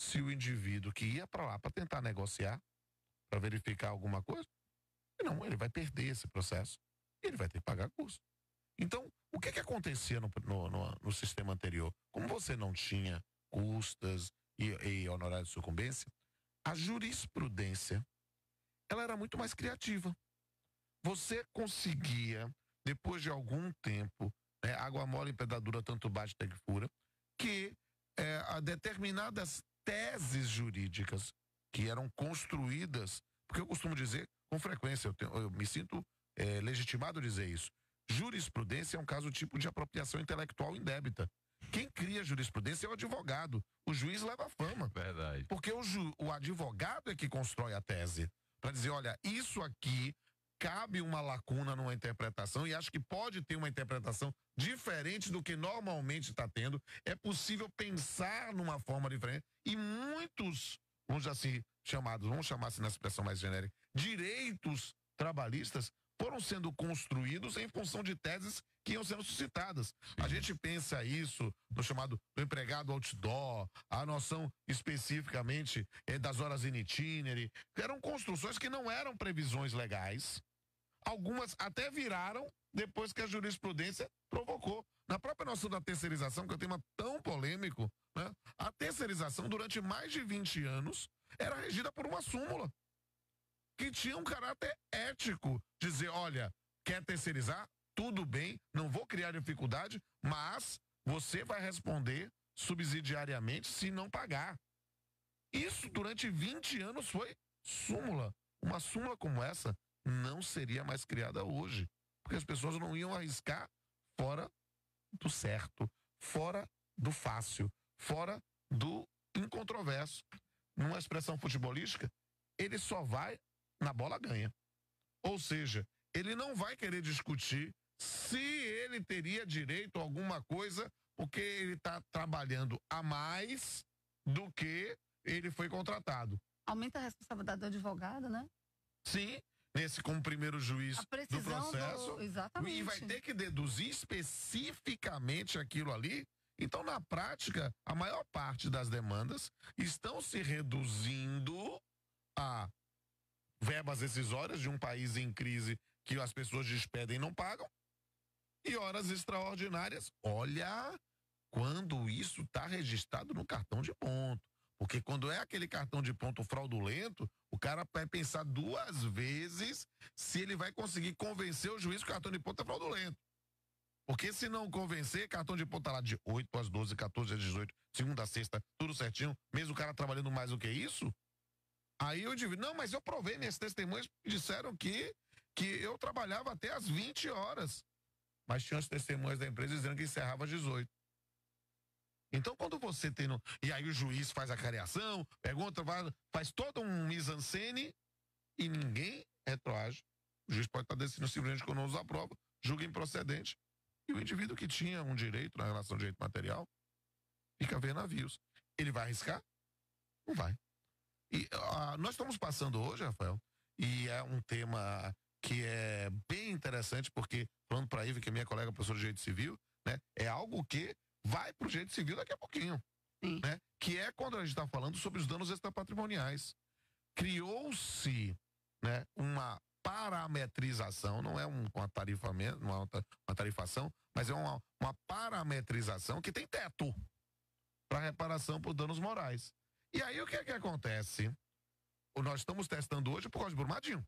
Se o indivíduo que ia para lá para tentar negociar, para verificar alguma coisa, não, ele vai perder esse processo, ele vai ter que pagar custo. Então, o que acontecia no sistema anterior? Como você não tinha custas e honorários de sucumbência, a jurisprudência, ela era muito mais criativa. Você conseguia, depois de algum tempo, água mole em pedradura tanto bate até que fura, que a determinadas teses jurídicas que eram construídas, porque eu costumo dizer com frequência, eu me sinto legitimado a dizer isso. Jurisprudência é um caso tipo de apropriação intelectual indébita. Quem cria jurisprudência é o advogado. O juiz leva a fama. Verdade. Porque o advogado é que constrói a tese. Para dizer, olha, isso aqui cabe uma lacuna numa interpretação e acho que pode ter uma interpretação diferente do que normalmente está tendo. É possível pensar numa forma diferente. E muitos, vamos chamar assim na expressão mais genérica, direitos trabalhistas foram sendo construídos em função de teses que iam sendo suscitadas. A gente pensa isso no chamado do empregado outdoor, a noção especificamente das horas in itinere, que eram construções que não eram previsões legais. Algumas até viraram depois que a jurisprudência provocou. Na própria noção da terceirização, que é um tema tão polêmico, né? A terceirização durante mais de 20 anos era regida por uma súmula que tinha um caráter ético, dizer, olha, quer terceirizar? Tudo bem, não vou criar dificuldade, mas você vai responder subsidiariamente se não pagar. Isso durante 20 anos foi súmula. Uma súmula como essa não seria mais criada hoje, porque as pessoas não iam arriscar fora do certo, fora do fácil, fora do incontroverso. Numa expressão futebolística, ele só vai na bola ganha. Ou seja, ele não vai querer discutir se ele teria direito a alguma coisa, porque ele está trabalhando a mais do que ele foi contratado. Aumenta a responsabilidade do advogado, né? Sim, nesse como primeiro juiz A do precisão processo. Exatamente. E vai ter que deduzir especificamente aquilo ali. Então, na prática, a maior parte das demandas estão se reduzindo a verbas rescisórias de um país em crise que as pessoas despedem e não pagam, e horas extraordinárias. Olha quando isso está registrado no cartão de ponto. Porque quando é aquele cartão de ponto fraudulento, o cara vai pensar 2 vezes se ele vai conseguir convencer o juiz que o cartão de ponto é fraudulento. Porque se não convencer, cartão de ponto tá lá de 8 às 12, 14 às 18, segunda a sexta, tudo certinho, mesmo o cara trabalhando mais do que isso. Aí eu digo, não, mas eu provei, minhas testemunhas disseram que eu trabalhava até às 20 horas. Mas tinha as testemunhas da empresa dizendo que encerrava às 18. Então, quando você tem. E aí o juiz faz a cariação, pergunta, faz todo um mise-en-scène e ninguém retroage. O juiz pode estar decidindo simplesmente quando não nos aprova, julga improcedente. E o indivíduo que tinha um direito na relação de direito material fica a ver navios. Ele vai arriscar? Não vai. E nós estamos passando hoje, Rafael, e é um tema que é bem interessante, porque, falando para a Ive, que é minha colega professora de direito civil, né, é algo que vai para o direito civil daqui a pouquinho. Né, que é quando a gente está falando sobre os danos extrapatrimoniais. Criou-se, né, uma parametrização, não é uma tarifação, mas é uma parametrização que tem teto para reparação por danos morais. E aí o que é que acontece? Nós estamos testando hoje por causa de Brumadinho.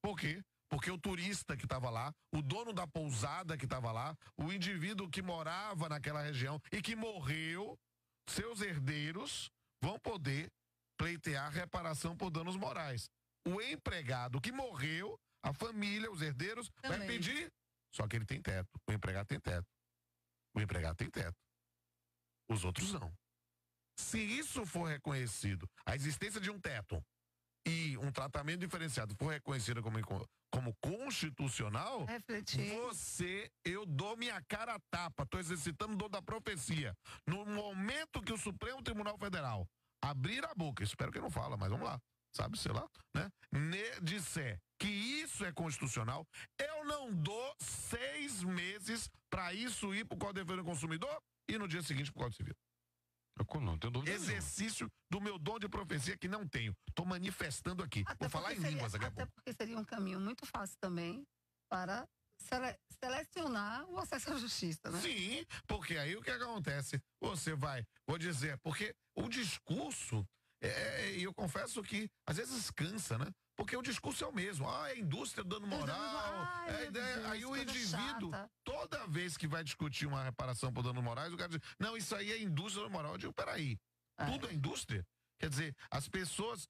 Por quê? Porque o turista que estava lá, o dono da pousada que estava lá, o indivíduo que morava naquela região e que morreu, seus herdeiros vão poder pleitear reparação por danos morais. O empregado que morreu, a família, os herdeiros, vai pedir. Só que ele tem teto. O empregado tem teto. O empregado tem teto. Os outros não. Se isso for reconhecido, a existência de um teto e um tratamento diferenciado for reconhecido como constitucional, eu dou minha cara a tapa, estou exercitando o dom da profecia. No momento que o Supremo Tribunal Federal abrir a boca, espero que não fala, mas vamos lá, sabe, sei lá, né? Disser que isso é constitucional, eu não dou 6 meses para isso ir para o Código de Defesa do Consumidor e no dia seguinte para o Código Civil. Eu não tenho dúvida. Exercício do meu dom de profecia que não tenho. Estou manifestando aqui. Vou falar em línguas aqui a pouco. Até porque seria um caminho muito fácil também para selecionar o acesso à justiça, né? Sim, porque aí o que acontece? Você vai, vou dizer, porque o discurso, e eu confesso que às vezes cansa, né? Porque o discurso é o mesmo. É a indústria dando moral. Aí o indivíduo, toda vez que vai discutir uma reparação por danos morais, o cara diz, não, isso aí é indústria dando moral. Eu digo, peraí, tudo é indústria? Quer dizer, as pessoas,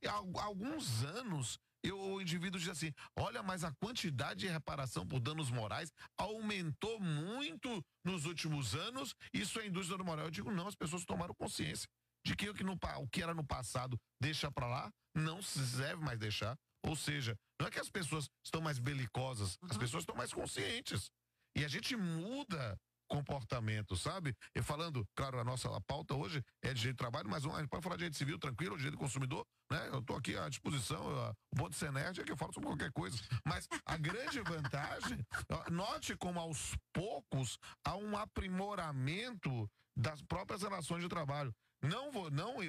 há alguns anos, o indivíduo diz assim, olha, mas a quantidade de reparação por danos morais aumentou muito nos últimos anos, isso é indústria dando moral. Eu digo, não, as pessoas tomaram consciência de que o que era no passado deixa pra lá, não se deve mais deixar. Ou seja, não é que as pessoas estão mais belicosas, as pessoas estão mais conscientes. E a gente muda comportamento, sabe? E falando, claro, a pauta hoje é de direito de trabalho, mas a gente pode falar de direito civil, tranquilo, direito do consumidor, né? Eu tô aqui à disposição, o bom de ser nerd é que eu falo sobre qualquer coisa. Mas a grande vantagem, note como aos poucos há um aprimoramento das próprias relações de trabalho. Não,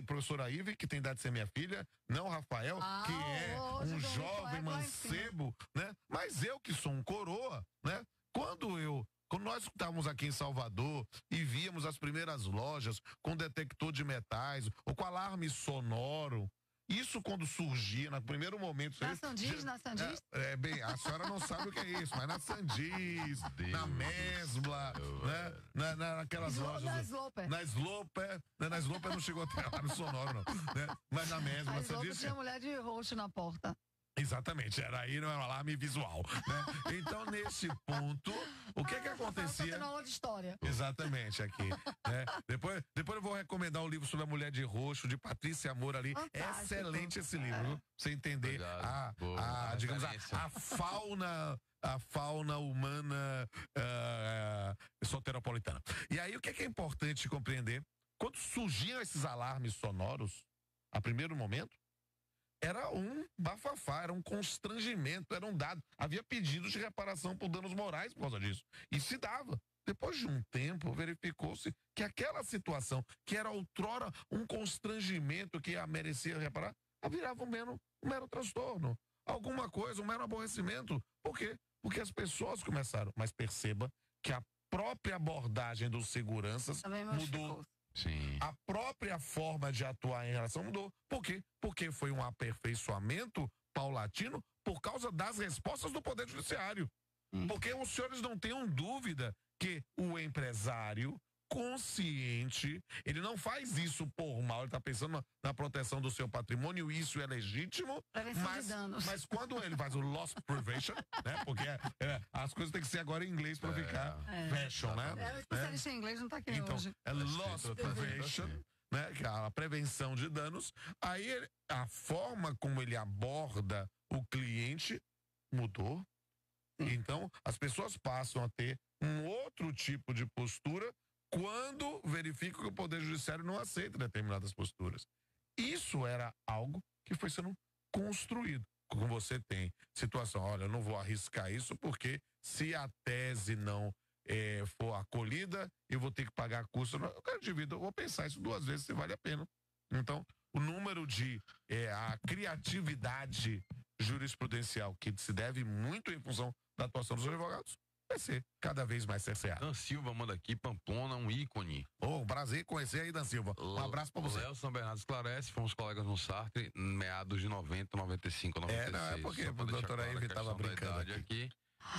professora Ive, que tem idade de ser minha filha, não Rafael, que é um jovem mancebo, né? Mas eu que sou um coroa, né? Quando nós estávamos aqui em Salvador e víamos as primeiras lojas com detector de metais ou com alarme sonoro, isso quando surgia, no primeiro momento... Na Sandis? Bem, a senhora não sabe o que é isso, mas na Sandis, na Mesbla, né? Naquelas lojas... Na Sloper. Na Sloper não chegou até alarme sonoro, não. Né? Mas na Mesbla, na Sloper tinha mulher de roxo na porta. Exatamente, aí não é um alarme visual, né? Então, nesse ponto, o que Tô acontecia? tendo aula de história. Exatamente, aqui. Né? Depois eu vou recomendar o livro sobre a Mulher de Roxo, de Patrícia Moura ali. Fantástico. Excelente esse livro, viu? Pra você entender Obrigado. Boa digamos, referência. a fauna humana soteropolitana. E aí, o que é importante compreender? Quando surgiam esses alarmes sonoros, a primeiro momento, era um bafafá, era um constrangimento, era um dado. Havia pedidos de reparação por danos morais por causa disso. E se dava. Depois de um tempo, verificou-se que aquela situação, que era outrora um constrangimento que a merecia reparar, virava um mero transtorno. Alguma coisa, um mero aborrecimento. Por quê? Porque as pessoas começaram. Mas perceba que a própria abordagem dos seguranças Também mudou. modificou. Sim. A própria forma de atuar em relação mudou. Por quê? Porque foi um aperfeiçoamento paulatino por causa das respostas do Poder Judiciário. Porque os senhores não tenham dúvida que o empresário consciente, ele não faz isso por mal, ele está pensando na proteção do seu patrimônio, isso é legítimo, Prevenção de danos. mas quando ele faz o loss prevention, né, porque as coisas têm que ser agora em inglês para ficar fashion, né? O especialista em inglês não tá aqui Então, hoje. é loss prevention, né, que é a prevenção de danos. Aí a forma como ele aborda o cliente mudou. Então, as pessoas passam a ter um outro tipo de postura quando verificam que o Poder Judiciário não aceita determinadas posturas. Isso era algo que foi sendo construído. Como você tem situação, olha, eu não vou arriscar isso porque se a tese não for acolhida, eu vou ter que pagar custo. Eu quero dividir, eu vou pensar isso 2 vezes se vale a pena. Então, o número de a criatividade jurisprudencial que se deve muito em função da atuação dos advogados vai ser cada vez mais cerceada. Dan Silva manda aqui, Pamplona, um ícone. Um prazer conhecer aí, Dan Silva. Um abraço pra você. Léo São Bernardo esclarece, fomos colegas no Sartre, meados de 90, 95, 96. Não, é porque Só pra o deixar doutor clara a Ivy tava questão da brincando idade aqui.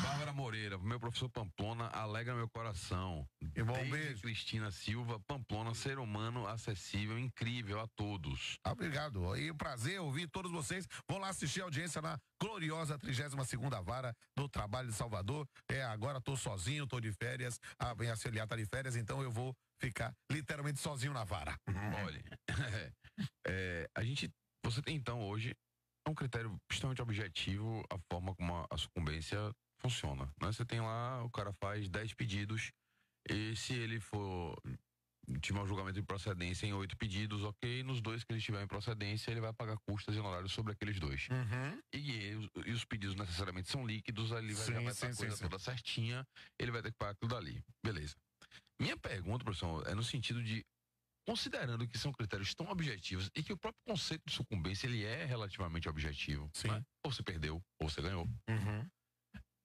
Bárbara Moreira, meu professor Pamplona, alegra meu coração. Irmão, Desde beijo. Cristina Silva, Pamplona, ser humano acessível, incrível a todos. Obrigado. E o prazer ouvir todos vocês. Vou lá assistir a audiência na gloriosa 32ª Vara do Trabalho de Salvador. Agora tô sozinho, tô de férias. A minha auxiliar tá de férias, então eu vou ficar literalmente sozinho na vara. Olha, você tem então hoje um critério extremamente objetivo a forma como a sucumbência funciona, né? Você tem lá, o cara faz 10 pedidos e se ele tiver um julgamento de procedência em 8 pedidos, ok, nos 2 que ele tiver em procedência, ele vai pagar custas e honorários sobre aqueles 2. E os pedidos necessariamente são líquidos, ali já vai estar a coisa toda certinha, ele vai ter que pagar aquilo dali. Beleza. Minha pergunta, professor, é no sentido de, considerando que são critérios tão objetivos e que o próprio conceito de sucumbência, ele é relativamente objetivo. Sim. Né? Ou você perdeu, ou você ganhou.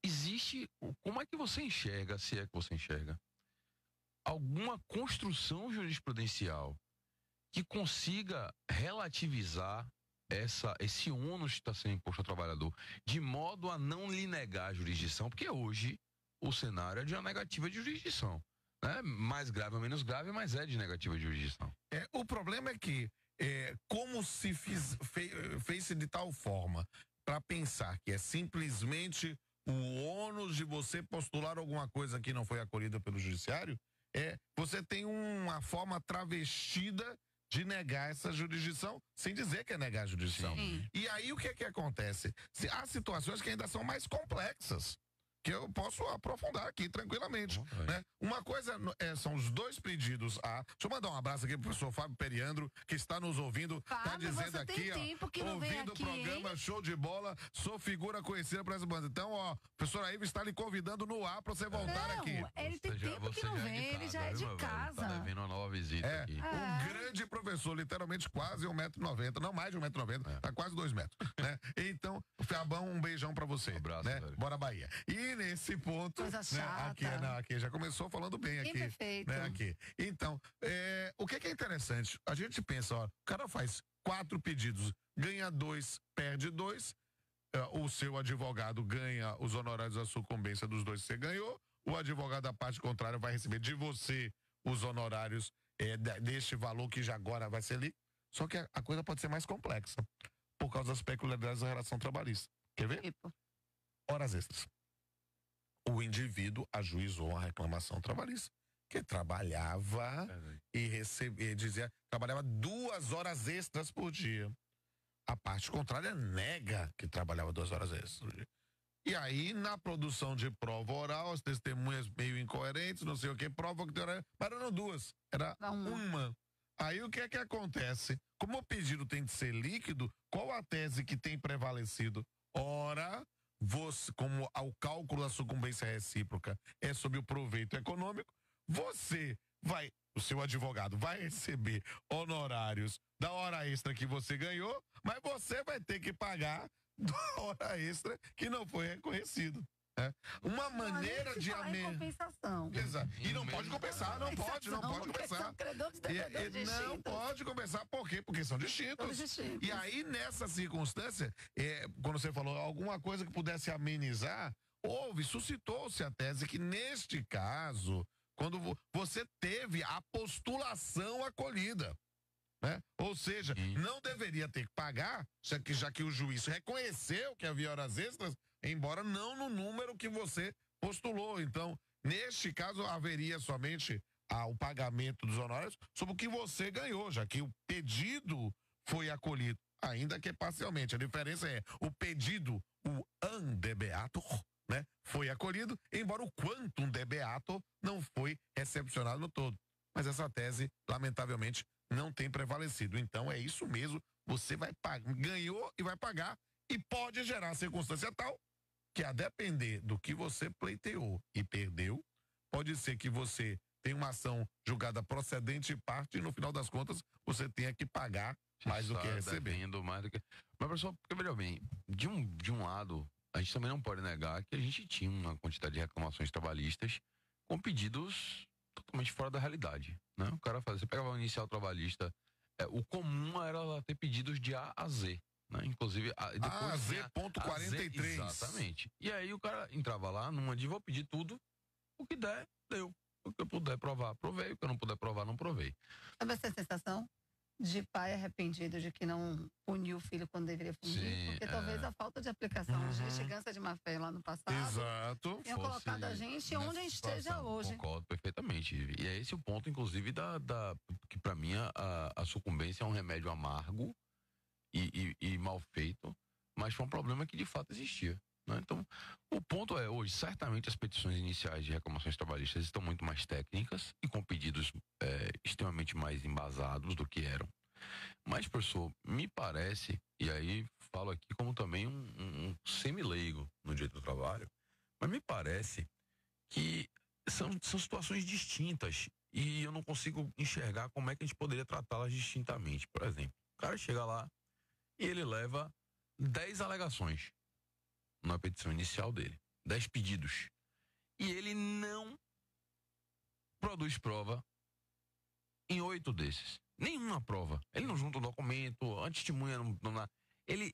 Existe, como é que você enxerga, se é que você enxerga, alguma construção jurisprudencial que consiga relativizar esse ônus que está sendo imposto ao trabalhador, de modo a não lhe negar a jurisdição? Porque hoje o cenário é de uma negativa de jurisdição. Né? Mais grave ou menos grave, mas é de negativa de jurisdição. O problema é que, como se fez de tal forma para pensar que é simplesmente o ônus de você postular alguma coisa que não foi acolhida pelo judiciário, você tem uma forma travestida de negar essa jurisdição, sem dizer que é negar a jurisdição. Sim. E aí o que acontece? Há situações que ainda são mais complexas, que eu posso aprofundar aqui tranquilamente. Né? Uma coisa são os 2 pedidos. Deixa eu mandar um abraço aqui pro professor Fábio Periandro, que está nos ouvindo, tá Fábio, dizendo você aqui, tem tempo que não vem ouvindo o aqui, programa hein? Show de Bola, sou figura conhecida para essa banda. Então, professor Ivo está lhe convidando no ar para você voltar Não, aqui. ele tem tempo que não vem, ele já é de casa. Tá devendo uma nova visita aqui. Um grande professor, literalmente quase 1,90 m, não mais de 1,90 m, tá quase 2 metros, né? Então, Fabão, um beijão pra você. Um abraço, né? velho. Bora Bahia. E nesse ponto, Coisa chata. aqui já começou falando bem aqui. Perfeito. Né, aqui. Então, o que é interessante? A gente pensa, ó, o cara faz 4 pedidos, ganha 2, perde 2, o seu advogado ganha os honorários da sucumbência dos 2 que você ganhou, o advogado da parte contrária vai receber de você os honorários deste valor que já agora vai ser ali. Só que a coisa pode ser mais complexa. por causa das peculiaridades da relação trabalhista. Quer ver? Tipo, Horas extras. O indivíduo ajuizou uma reclamação trabalhista, que trabalhava e recebia, trabalhava 2 horas extras por dia. A parte contrária nega que trabalhava 2 horas extras por dia. E aí, na produção de prova oral, as testemunhas meio incoerentes, não sei o que, prova que era, mas não eram 2, era Era uma. uma. Aí o que é que acontece? Como o pedido tem de ser líquido, qual a tese que tem prevalecido? Ora, você, como o cálculo da sucumbência recíproca é sobre o proveito econômico, o seu advogado vai receber honorários da hora extra que você ganhou, mas você vai ter que pagar da hora extra que não foi reconhecido. Né? Uma maneira de compensação. Exato. E não pode compensar, não pode compensar. São credores e devedores Não distintos. pode compensar, por quê? Porque são distintos. Todos distintos. E aí, nessa circunstância, quando você falou alguma coisa que pudesse amenizar, suscitou-se a tese que, neste caso, quando você teve a postulação acolhida, né? Ou seja, não deveria ter que pagar, já que o juiz reconheceu que havia horas extras, embora não no número que você postulou. Então, neste caso, haveria somente o pagamento dos honorários sobre o que você ganhou, já que o pedido foi acolhido, ainda que parcialmente. A diferença é o pedido, o andebeator, né, foi acolhido, embora o quantum debeator não foi recepcionado no todo. Mas essa tese, lamentavelmente, não tem prevalecido. Então, é isso mesmo, você vai pagar, ganhou e vai pagar, e pode gerar circunstância tal que, a depender do que você pleiteou e perdeu, pode ser que você tenha uma ação julgada procedente e parte, e no final das contas você tenha que pagar mais do que receber. Mais do que... Mas, pessoal, porque, veja bem, de um lado, a gente também não pode negar que a gente tinha uma quantidade de reclamações trabalhistas com pedidos totalmente fora da realidade, né? O cara você pegava o inicial trabalhista, o comum era ter pedidos de A a Z. Né? Inclusive, depois Z.43. Exatamente. E aí o cara entrava lá numa de vou pedir tudo, o que der, deu. O que eu puder provar, provei. O que eu não puder provar, não provei. Sabe essa sensação de pai arrependido de que não puniu o filho quando deveria punir? Sim, porque talvez a falta de aplicação, a instigância de má fé lá no passado, Exato. tenha colocado a gente onde a gente esteja hoje. Concordo perfeitamente. E é esse o ponto, inclusive, que para mim a sucumbência é um remédio amargo e mal feito, mas foi um problema que de fato existia. Né? Então, o ponto é, hoje, certamente as petições iniciais de reclamações trabalhistas estão muito mais técnicas e com pedidos extremamente mais embasados do que eram. Mas, professor, me parece, e aí falo aqui como também um semileigo no direito do trabalho, mas me parece que são situações distintas e eu não consigo enxergar como é que a gente poderia tratá-las distintamente. Por exemplo, o cara chega lá e ele leva 10 alegações na petição inicial dele, 10 pedidos. E ele não produz prova em 8 desses. Nenhuma prova. Ele não junta o documento, a testemunha não dá. Ele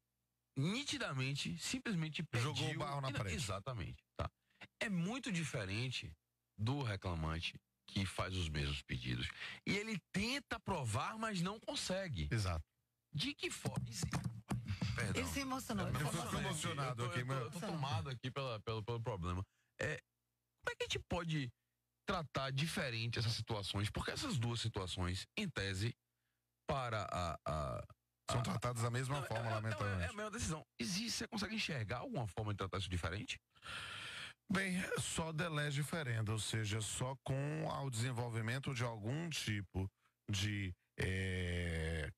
nitidamente, simplesmente pediu. Jogou o barro na parede. Exatamente. Tá. É muito diferente do reclamante que faz os mesmos pedidos. E ele tenta provar, mas não consegue. Exato. De que forma? Perdão. Ele se emocionou. Ele ficou emocionado aqui, mas... Eu tô tomado aqui pelo problema. Como é que a gente pode tratar diferente essas situações? Porque essas duas situações, em tese, são tratadas da mesma forma, lamentavelmente. É a mesma decisão. Você consegue enxergar alguma forma de tratar isso diferente? Bem, só de lege diferenda, ou seja, só com o desenvolvimento de algum tipo de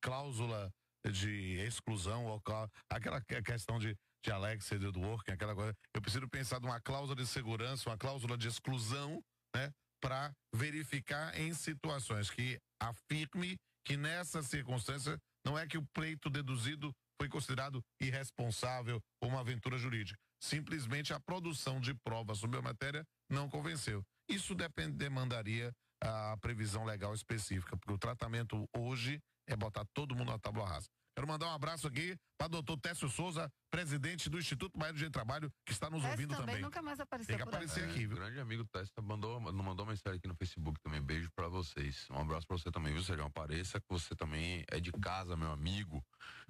cláusula de exclusão, ou aquela questão de Alexia do working, aquela coisa. Eu preciso pensar numa cláusula de segurança, uma cláusula de exclusão, né, para verificar em situações que afirme que nessa circunstância não é que o pleito deduzido foi considerado irresponsável ou uma aventura jurídica. Simplesmente a produção de provas sobre a matéria não convenceu. Isso demandaria a previsão legal específica, porque o tratamento hoje é botar todo mundo na tábua rasa. Quero mandar um abraço aqui para o doutor Técio Souza, presidente do Instituto Baiano de Trabalho, que está nos ouvindo também. Nunca mais apareceu Tem que por aparecer aqui. aqui, viu? O grande amigo Técio mandou uma mensagem aqui no Facebook também. Beijo para vocês. Um abraço pra você também, viu, Sérgio? Apareça, que você também é de casa, meu amigo.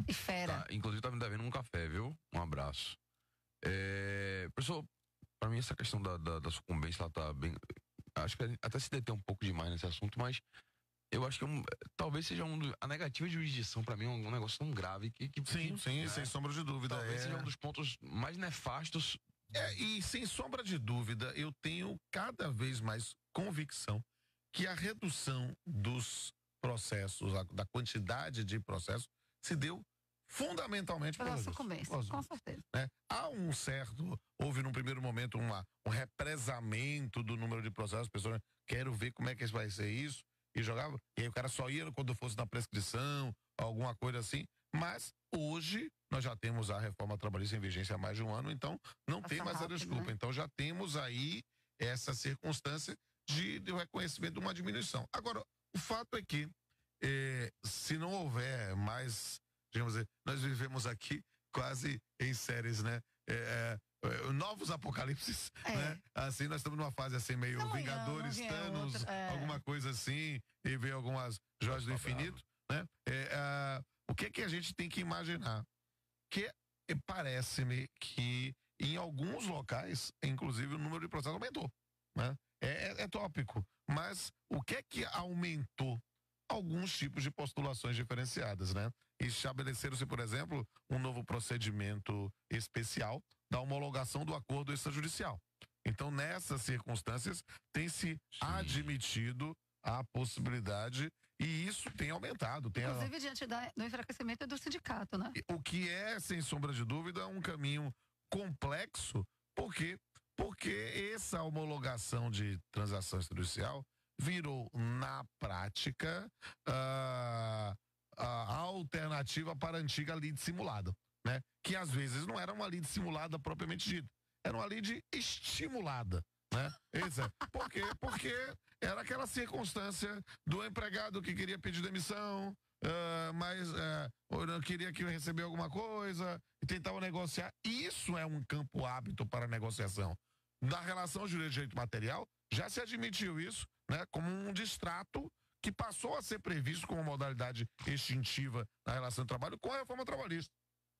E fera. Tá, inclusive tá me devendo um café, viu? Um abraço. Pessoal, pra mim essa questão da sucumbência, ela tá bem... Acho que até se deter um pouco demais nesse assunto, mas eu acho que talvez seja a negativa de jurisdição pra mim é um negócio tão grave que Sim, sem sombra de dúvida. talvez seja um dos pontos mais nefastos. E sem sombra de dúvida, eu tenho cada vez mais convicção que a redução dos processos, da quantidade de processos, se deu fundamentalmente Pela por sucumbência, com certeza. né? Houve num primeiro momento um represamento do número de processos, pessoas, quero ver como é que vai ser isso, e jogava, e aí o cara só ia quando fosse na prescrição, alguma coisa assim, mas hoje nós já temos a reforma trabalhista em vigência há mais de um ano, então não Passa tem mais a rápido, desculpa, né? então já temos aí essa circunstância de reconhecimento de uma diminuição. Agora, o fato é que se não houver mais, digamos assim, nós vivemos aqui quase em séries, né? Novos apocalipses, né? Assim, nós estamos numa fase assim, meio Amanhã, Vingadores, não vier Thanos, outra, alguma coisa assim, e ver algumas joias do infinito, né? O que a gente tem que imaginar? Que parece-me que em alguns locais, inclusive, o número de processos aumentou, né? É tópico, mas o que aumentou? Alguns tipos de postulações diferenciadas, né? Estabeleceram-se, por exemplo, um novo procedimento especial da homologação do acordo extrajudicial. Então, nessas circunstâncias, tem-se admitido a possibilidade e isso tem aumentado. Inclusive, diante do enfraquecimento do sindicato, né? O que é, sem sombra de dúvida, um caminho complexo, porque essa homologação de transação extrajudicial virou, na prática, a alternativa para a antiga lide simulada, né? Que às vezes não era uma lide simulada propriamente dita, era uma lide estimulada, né? Por quê? Porque era aquela circunstância do empregado que queria pedir demissão, mas não queria que recebesse alguma coisa e tentava negociar. Isso é um campo hábito para negociação. Na relação jurídico material, já se admitiu isso, né, como um distrato que passou a ser previsto como modalidade extintiva na relação de trabalho com a reforma trabalhista.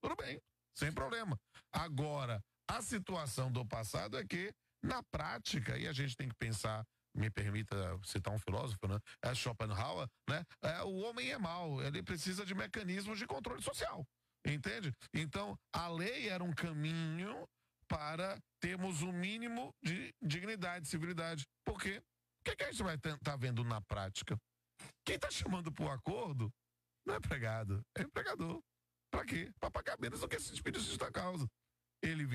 Tudo bem, sem problema. Agora, a situação do passado é que, na prática, e a gente tem que pensar, me permita citar um filósofo, né? Schopenhauer, né? O homem é mau, ele precisa de mecanismos de controle social, entende? Então, a lei era um caminho para termos um mínimo de dignidade, civilidade. Por quê? O que a gente vai estar vendo na prática? Quem está chamando para o acordo não é empregado, é empregador. Para quê? Para pagar menos do que se despedir de justa causa. Ele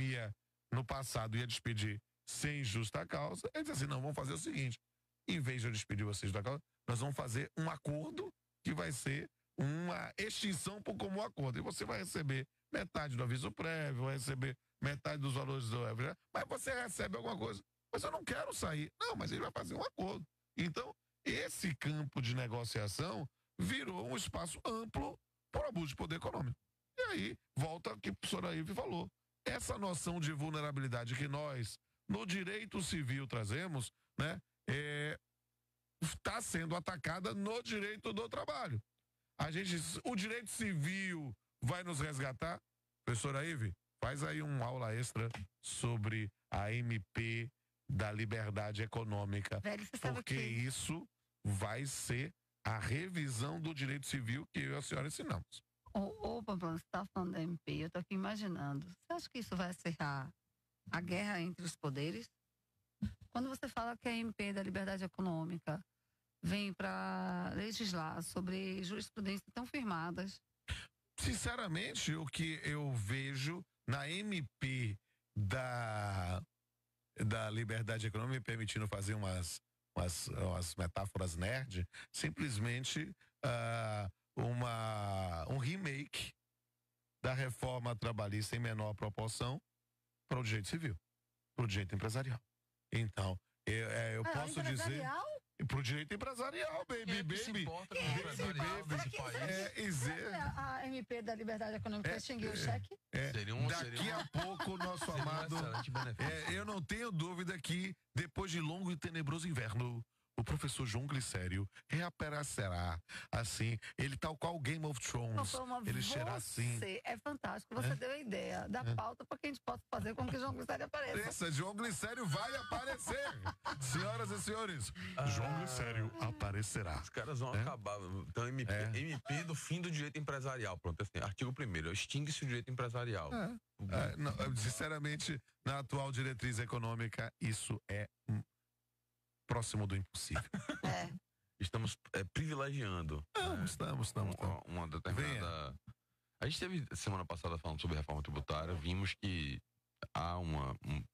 no passado, ia despedir sem justa causa. Ele disse assim, não, vamos fazer o seguinte, em vez de eu despedir vocês da causa, nós vamos fazer um acordo que vai ser uma extinção por comum acordo. E você vai receber metade do aviso prévio, vai receber metade dos valores do mas você recebe alguma coisa. Mas eu não quero sair. Não, mas ele vai fazer um acordo. Então, esse campo de negociação virou um espaço amplo por abuso de poder econômico. E aí, volta o que a professora Ive falou. Essa noção de vulnerabilidade que nós, no direito civil, trazemos, né, está sendo atacada no direito do trabalho. O direito civil vai nos resgatar? Professora Ive, faz aí uma aula extra sobre a MP da liberdade econômica, Velho, você sabe porque que isso vai ser a revisão do direito civil que eu e a senhora ensinamos. Ô, Pamplona, você está falando da MP, eu estou aqui imaginando. Você acha que isso vai encerrar a guerra entre os poderes? Quando você fala que a MP da liberdade econômica vem para legislar sobre jurisprudências tão firmadas. Sinceramente, o que eu vejo na MP da liberdade econômica, me permitindo fazer umas metáforas nerd, simplesmente um remake da reforma trabalhista em menor proporção para o direito civil, para o direito empresarial. Então, eu posso dizer... Pro direito empresarial, baby. A MP da liberdade econômica extinguiu o cheque? Daqui a pouco, o nosso amado... eu não tenho dúvida que, depois de longo e tenebroso inverno, o professor João Glicério reaparecerá assim, ele tal qual Game of Thrones, ele será assim. Você é fantástico. Você deu a ideia da pauta para que a gente possa fazer com que João Glicério apareça. Essa, João Glicério vai aparecer. Senhoras e senhores, João Glicério aparecerá. Os caras vão acabar. Então, MP do fim do direito empresarial. Pronto, assim, artigo 1º, extingue-se o direito empresarial. Não, sinceramente, na atual diretriz econômica, isso é próximo do impossível. Estamos privilegiando. Estamos. Uma determinada. A gente teve semana passada falando sobre reforma tributária, vimos que há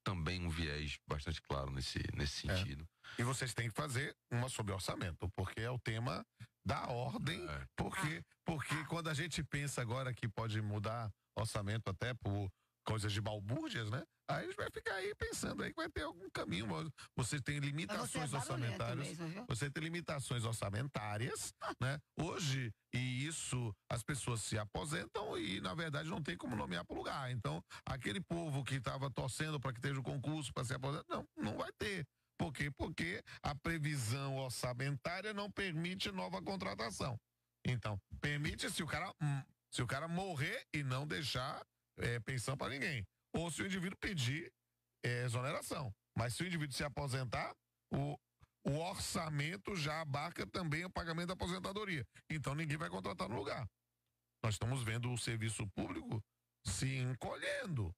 também um viés bastante claro nesse sentido. E vocês têm que fazer uma sobre orçamento, porque é o tema da ordem, porque quando a gente pensa agora que pode mudar orçamento até por coisas de balbúrdias, né? Aí a gente vai ficar aí pensando aí que vai ter algum caminho. Você tem limitações orçamentárias. Você tem limitações orçamentárias, né? Hoje, e isso, as pessoas se aposentam e, na verdade, não tem como nomear para o lugar. Então, aquele povo que estava torcendo para que esteja o concurso para se aposentar, não vai ter. Por quê? Porque a previsão orçamentária não permite nova contratação. Então, permite se o cara morrer e não deixar pensão para ninguém. Ou se o indivíduo pedir exoneração. Mas se o indivíduo se aposentar, o orçamento já abarca também o pagamento da aposentadoria. Então ninguém vai contratar no lugar. Nós estamos vendo o serviço público se encolhendo.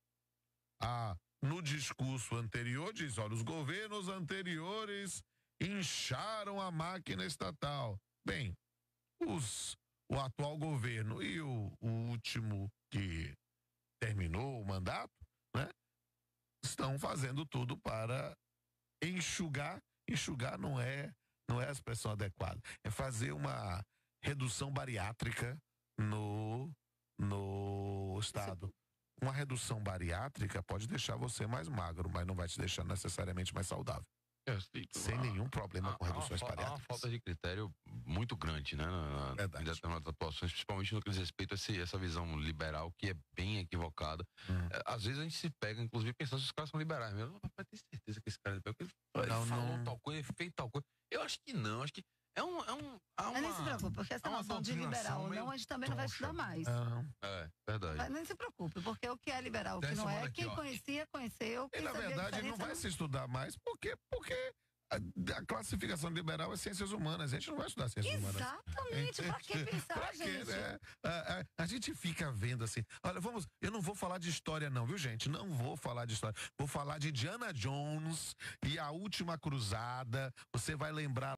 No discurso anterior diz, olha, os governos anteriores incharam a máquina estatal. Bem, o atual governo e o último que terminou o mandato, né? Estão fazendo tudo para enxugar. Enxugar não é a expressão adequada. É fazer uma redução bariátrica no estado. Uma redução bariátrica pode deixar você mais magro, mas não vai te deixar necessariamente mais saudável. Sem nenhum problema com reduções bariátricas. Há uma falta de critério muito grande, né? Em determinadas atuações, principalmente no que diz respeito a essa visão liberal que é bem equivocada. Às vezes a gente se pega, inclusive, pensando se os caras são liberais mesmo. Vai ter certeza que esse cara ele falou tal coisa, ele fez tal coisa. Eu acho que não, acho que Mas nem se preocupe, porque essa noção de liberal ou não, a gente também não vai estudar mais. Verdade. Mas nem se preocupe, porque o que é liberal, o que não é, quem conhecia, conheceu. E na verdade não vai se estudar mais, porque a classificação liberal é ciências humanas. A gente não vai estudar ciências humanas. Exatamente, pra que pensar, gente? A gente fica vendo assim, olha, eu não vou falar de história não, viu, gente? Não vou falar de história. Vou falar de Indiana Jones e a Última Cruzada. Você vai lembrar